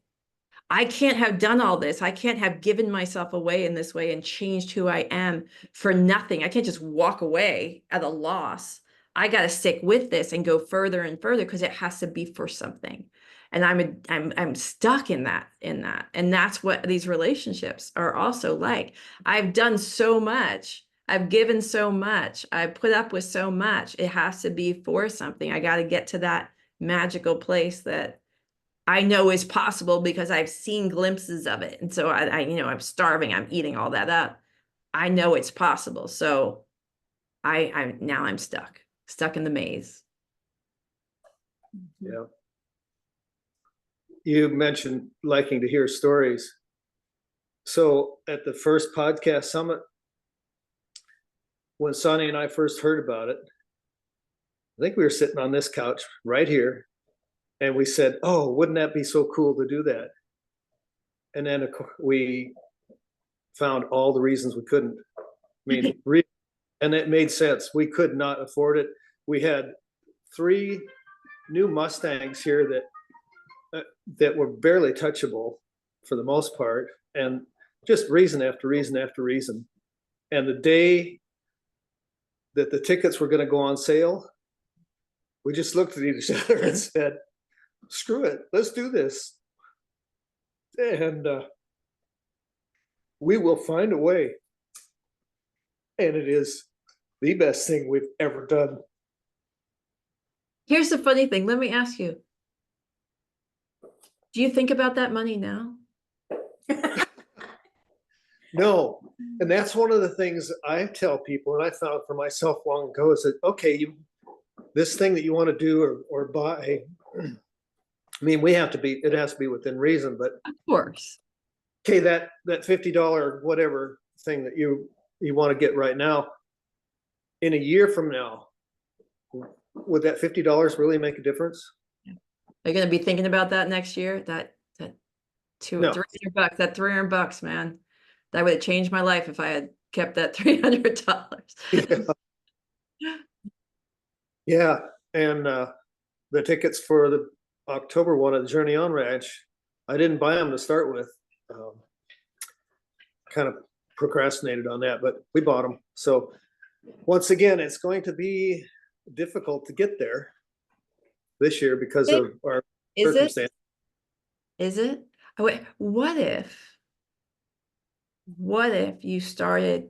I can't have done all this. I can't have given myself away in this way and changed who I am for nothing. I can't just walk away at a loss. I got to stick with this and go further and further because it has to be for something. And I'm stuck in that. And that's what these relationships are also like. I've done so much. I've given so much. I've put up with so much. It has to be for something. I got to get to that magical place that I know is possible because I've seen glimpses of it. And so I'm starving, I'm eating all that up. I know it's possible. So I'm stuck in the maze. Yeah. You mentioned liking to hear stories. So at the first podcast summit, when Sonny and I first heard about it, I think we were sitting on this couch right here. And we said, oh, wouldn't that be so cool to do that? And then we found all the reasons we couldn't. I mean, and it made sense. We could not afford it. We had 3 new Mustangs here that were barely touchable for the most part, and just reason after reason after reason. And the day that the tickets were going to go on sale, we just looked at each other and said, screw it, let's do this. And we will find a way. And it is the best thing we've ever done. Here's the funny thing. Let me ask you. Do you think about that money now? No. And that's one of the things I tell people, and I found for myself long ago, is that, okay, this thing that you want to do or buy, I mean, it has to be within reason, but Of course. okay, that $50 whatever thing that you want to get right now, in a year from now, would that $50 really make a difference? Are you going to be thinking about that next year? That No. $300, that $300, man. That would have changed my life if I had kept that $300. Yeah. And the tickets for the October one at the Journey On Ranch, I didn't buy them to start with. Kind of procrastinated on that, but we bought them. So once again, it's going to be difficult to get there this year because of our circumstances. Is it? Oh, wait, what if you started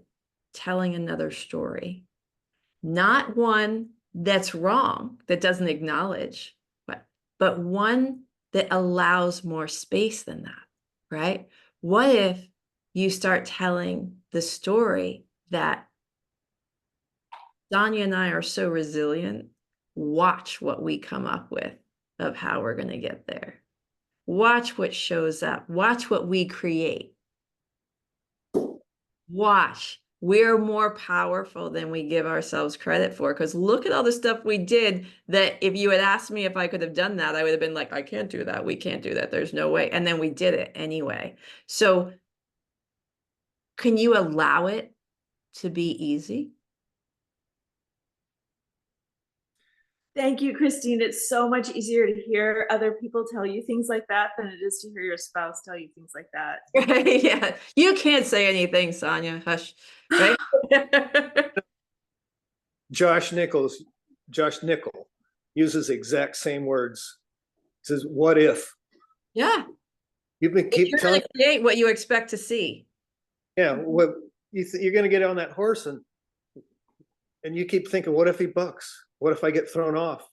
telling another story? Not one that's wrong, that doesn't acknowledge, but one that allows more space than that, right? What if you start telling the story that Sonia and I are so resilient, watch what we come up with of how we're going to get there. Watch what shows up. Watch what we create. Watch. We're more powerful than we give ourselves credit for, because look at all the stuff we did that if you had asked me if I could have done that, I would have been like, I can't do that. We can't do that. There's no way. And then we did it anyway. So can you allow it to be easy? Thank you, Christine. It's so much easier to hear other people tell you things like that than it is to hear your spouse tell you things like that. Right? Yeah. You can't say anything, Sonia. Hush. Right? Josh Nickel uses the exact same words. He says, what if? Yeah. You've been keep You're telling, going to create what you expect to see. yeah, what you're going to get on that horse and And you keep thinking, what if he bucks? What if I get thrown off?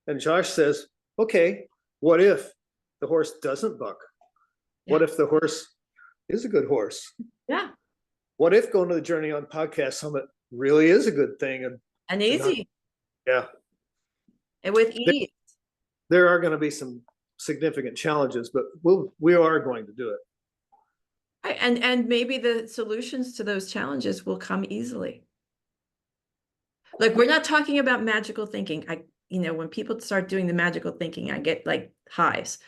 And Josh says, okay, what if the horse doesn't buck? What if the horse is a good horse? Yeah. What if going to the Journey on Podcast Summit really is a good thing? And easy. Yeah. And with ease. There are going to be some significant challenges, but we are going to do it. And maybe the solutions to those challenges will come easily. Like, we're not talking about magical thinking. When people start doing the magical thinking, I get like highs.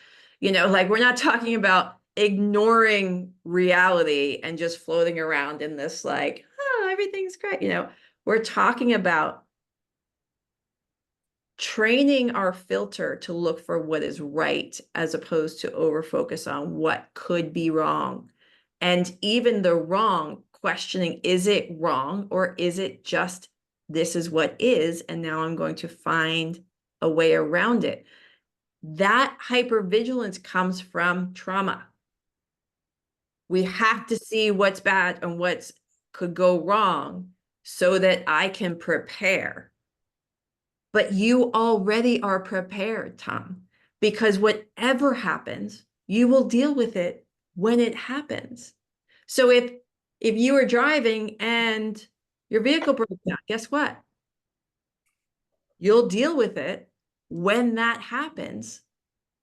Like, we're not talking about ignoring reality and just floating around in this like, oh, everything's great. We're talking about training our filter to look for what is right as opposed to over focus on what could be wrong. And even the wrong, questioning, is it wrong or is it just this is what is, and now I'm going to find a way around it. That hypervigilance comes from trauma. We have to see what's bad and what could go wrong so that I can prepare. But you already are prepared, Tom, because whatever happens, you will deal with it when it happens. So if you are driving and your vehicle breaks down, guess what? You'll deal with it when that happens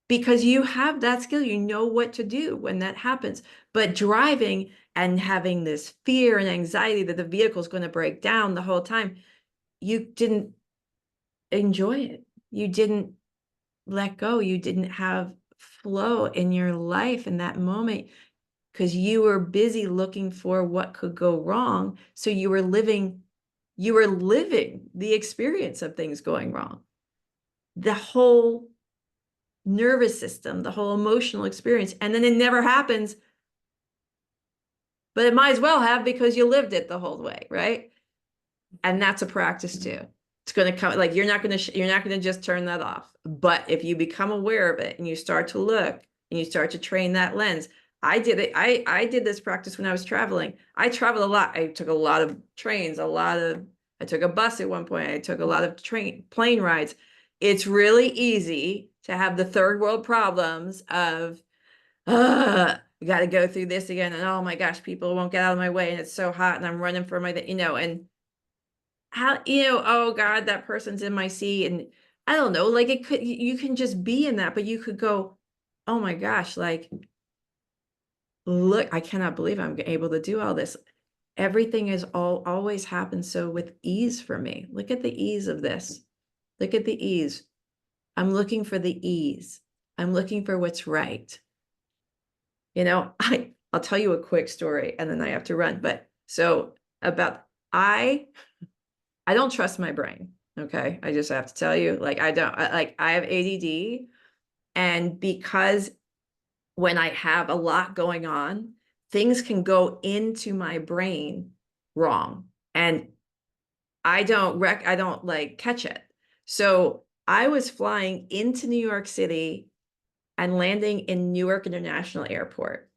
because you have that skill. You know what to do when that happens. But driving and having this fear and anxiety that the vehicle is going to break down the whole time, you didn't enjoy it. You didn't let go. You didn't have flow in your life in that moment because you were busy looking for what could go wrong. So you were living the experience of things going wrong. The whole nervous system, the whole emotional experience, and then it never happens. But it might as well have because you lived it the whole way, right? And that's a practice too. It's going to come like you're not going to just turn that off. But if you become aware of it and you start to look and you start to train that lens, I did it. I did this practice when I was traveling. I traveled a lot. I took a lot of trains, I took a bus at one point. I took a lot of plane rides. It's really easy to have the third world problems of, we got to go through this again. And oh my gosh, people won't get out of my way. And it's so hot and I'm running for my, and how, oh God, that person's in my seat. And I don't know, like you can just be in that, but you could go, oh my gosh, like, look, I cannot believe I'm able to do all this. Everything is always happens so with ease for me. Look at the ease of this. Look at the ease. I'm looking for the ease. I'm looking for what's right. I'll tell you a quick story and then I have to run. But so I don't trust my brain. Okay. I just have to tell you, like, I have ADD, and because when I have a lot going on, things can go into my brain wrong. And I don't like catch it. So I was flying into New York City and landing in Newark International Airport.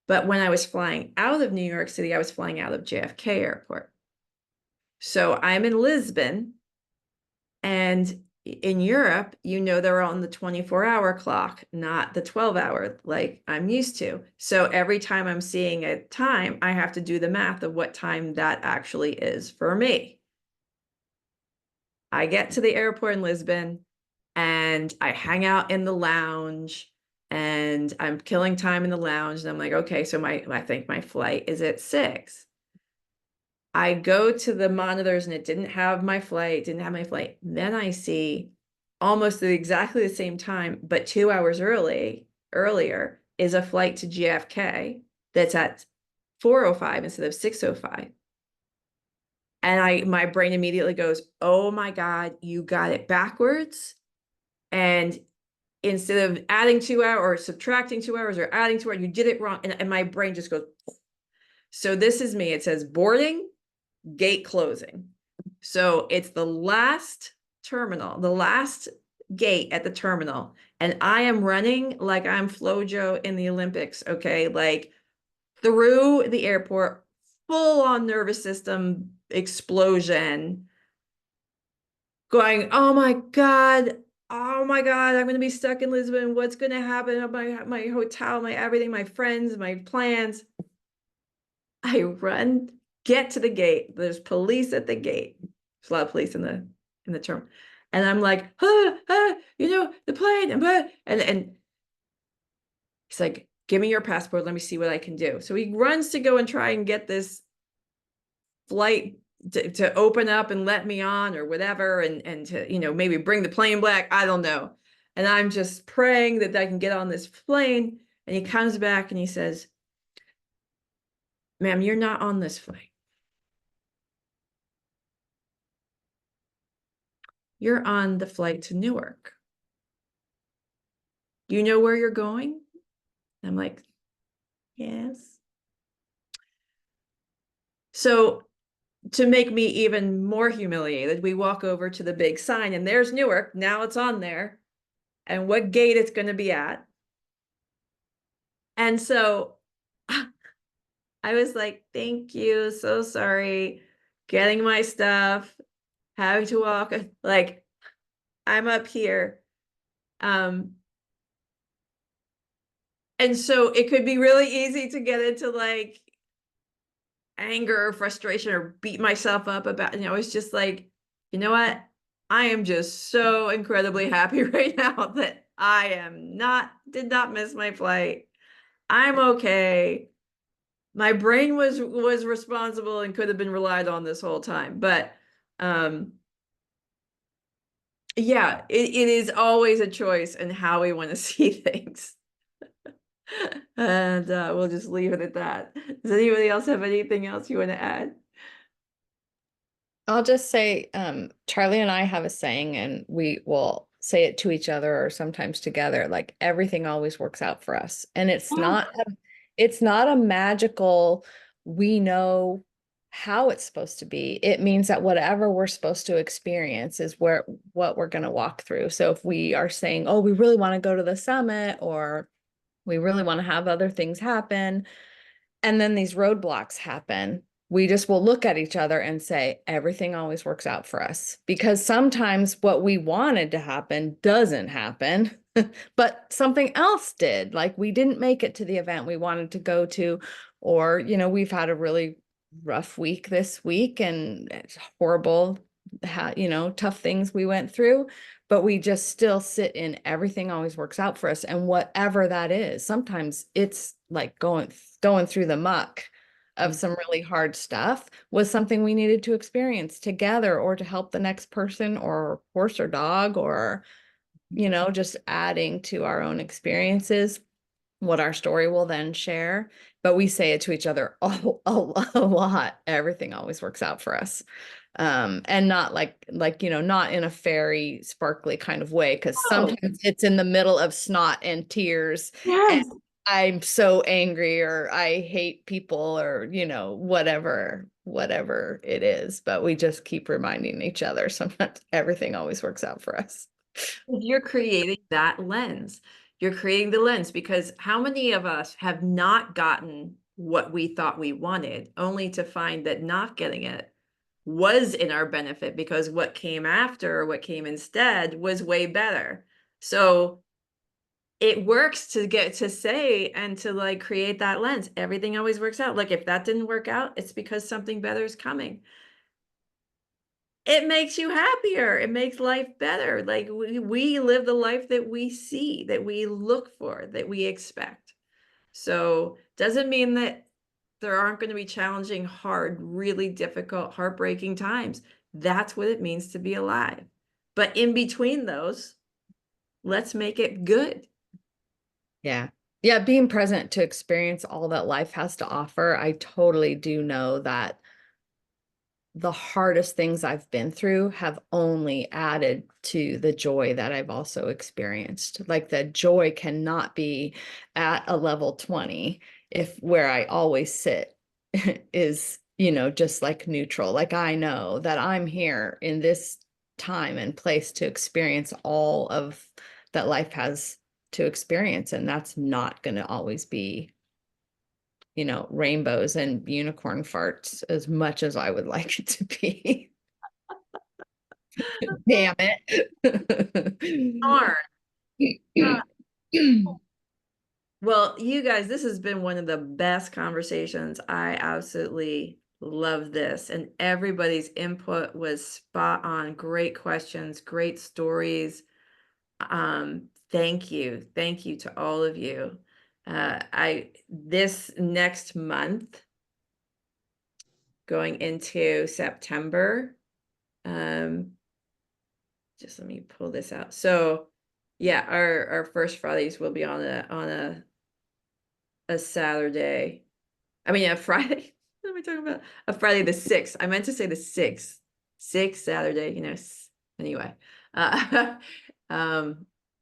But when I was flying out of New York City, I was flying out of JFK Airport. So I'm in Lisbon, and in Europe, they're on the 24-hour clock, not the 12-hour like I'm used to. So every time I'm seeing a time, I have to do the math of what time that actually is for me. I get to the airport in Lisbon and I hang out in the lounge and I'm killing time in the lounge. And I'm like, okay, so I think my flight is at 6. I go to the monitors and it didn't have my flight. Then I see almost at exactly the same time, but 2 hours earlier is a flight to JFK that's at 4:05 instead of 6:05. And my brain immediately goes, oh my God, you got it backwards. And instead of adding 2 hours or subtracting 2 hours or adding 2 hours, you did it wrong. And my brain just goes. So this is me. It says boarding, gate closing. So it's the last terminal, the last gate at the terminal. And I am running like I'm FloJo in the Olympics. Okay. Like through the airport, full on nervous system explosion. going, oh my God, I'm gonna be stuck in Lisbon. What's gonna happen? My hotel, my everything, my friends, my plans. I run, get to the gate. There's police at the gate. There's a lot of police in the term. And I'm like, the plane, and he's like, give me your passport. Let me see what I can do. So he runs to go and try and get this flight to open up and let me on or whatever, and to, maybe bring the plane back. I don't know. And I'm just praying that I can get on this plane. And he comes back and he says, ma'am, you're not on this flight. You're on the flight to Newark. You know where you're going? I'm like, yes. So to make me even more humiliated, we walk over to the big sign and there's Newark. Now it's on there and what gate it's going to be at. And so I was like, thank you. So sorry. Getting my stuff, having to walk, like I'm up here. And so it could be really easy to get into like anger or frustration or beat myself up about, it's just like, you know what? I am just so incredibly happy right now that did not miss my flight. I'm okay. My brain was responsible and could have been relied on this whole time. But yeah, it is always a choice in how we want to see things. And we'll just leave it at that. Does anybody else have anything else you want to add? I'll just say, Charlie and I have a saying, and we will say it to each other or sometimes together, like everything always works out for us. And it's not a magical, we know how it's supposed to be. It means that whatever we're supposed to experience is what we're going to walk through. So if we are saying, oh, we really want to go to the summit, or we really want to have other things happen, and then these roadblocks happen, we just will look at each other and say, everything always works out for us. Because sometimes what we wanted to happen doesn't happen, but something else did. Like we didn't make it to the event we wanted to go to, or, we've had a really rough week this week and it's horrible, tough things we went through, but we just still sit in everything always works out for us. And whatever that is, sometimes it's like going through the muck of some really hard stuff was something we needed to experience together, or to help the next person or horse or dog, or, just adding to our own experiences, what our story will then share. But we say it to each other a lot. Everything always works out for us. And not like, not in a fairy sparkly kind of way, because sometimes it's in the middle of snot and tears. Yes. And I'm so angry, or I hate people, or, whatever it is. But we just keep reminding each other sometimes everything always works out for us. You're creating that lens. You're creating the lens, because how many of us have not gotten what we thought we wanted, only to find that not getting it was in our benefit, because what came after, or what came instead, was way better. So it works to get to say and to like create that lens. Everything always works out. Like if that didn't work out, it's because something better is coming. It makes you happier. It makes life better. Like we live the life that we see, that we look for, that we expect. So doesn't mean that there aren't going to be challenging, hard, really difficult, heartbreaking times. That's what it means to be alive. But in between those, let's make it good. Yeah. Yeah. Being present to experience all that life has to offer. I totally do know that the hardest things I've been through have only added to the joy that I've also experienced. Like the joy cannot be at a level 20 if where I always sit is, just like neutral. Like I know that I'm here in this time and place to experience all of that life has to experience. And that's not going to always be rainbows and unicorn farts as much as I would like it to be. Damn it. Darn. Well, you guys, this has been one of the best conversations. I absolutely love this, and everybody's input was spot on. Great questions, great stories. Thank you. Thank you to all of you. This next month, going into September, just let me pull this out. So yeah, our first Fridays will be on a Saturday. I mean, a Friday. What am I talking about? A Friday the 6th. I meant to say the 6th. 6th Saturday, anyway.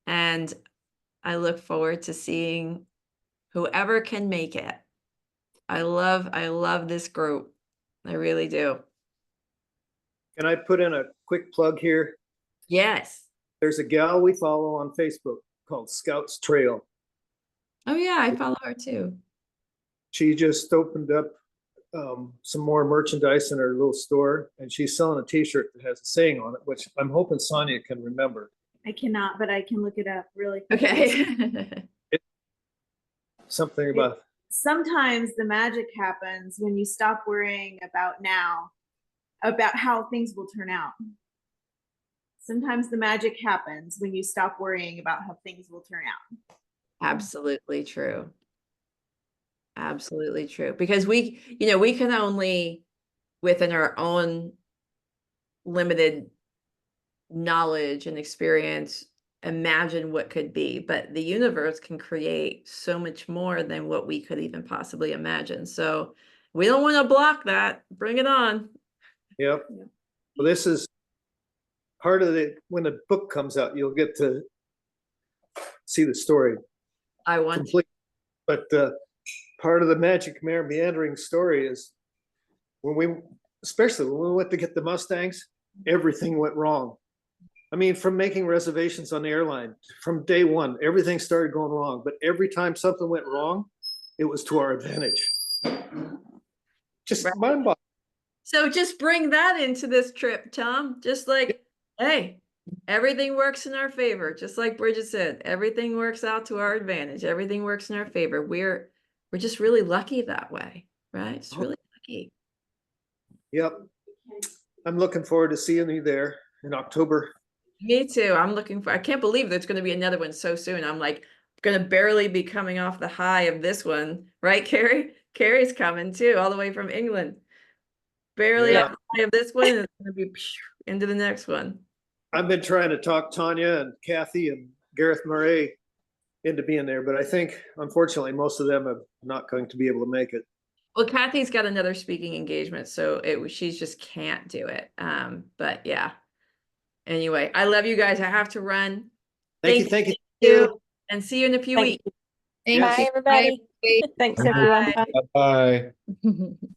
And I look forward to seeing whoever can make it. I love this group. I really do. Can I put in a quick plug here? Yes. There's a gal we follow on Facebook called Scouts Trail. Oh yeah, I follow her too. She just opened up some more merchandise in her little store, and she's selling a t-shirt that has a saying on it, which I'm hoping Sonia can remember. I cannot, but I can look it up really quick. Okay. Something about Sometimes the magic happens when you stop worrying about now, about how things will turn out. Sometimes the magic happens when you stop worrying about how things will turn out. Absolutely true. Absolutely true. Because we can only, within our own limited knowledge and experience, imagine what could be, but the universe can create so much more than what we could even possibly imagine. So we don't want to block that. Bring it on. Yep. Well, this is part of when the book comes out, you'll get to see the story I want complete. But part of the magic meandering story is especially when we went to get the Mustangs, everything went wrong. I mean, from making reservations on the airline, from day one, everything started going wrong. But every time something went wrong, it was to our advantage. Just Right. mind-boggling. So just bring that into this trip, Tom. Just like, hey, everything works in our favor. Just like Bridget said, everything works out to our advantage. Everything works in our favor. We're just really lucky that way, right? It's really lucky. Yep. I'm looking forward to seeing you there in October. Me too. I can't believe there's going to be another one so soon. I'm like going to barely be coming off the high of this one, right, Carrie? Carrie's coming too, all the way from England. Barely Yeah. at the high of this one, and it's going to be into the next one. I've been trying to talk Tanya and Kathy and Gareth Murray into being there, but I think unfortunately most of them are not going to be able to make it. Well, Kathy's got another speaking engagement, so she just can't do it. But yeah. Anyway, I love you guys. I have to run. Thank you. And see you in a few Thank weeks. Thanks. Bye, everybody. Thanks, Bye. everyone. Bye. Bye.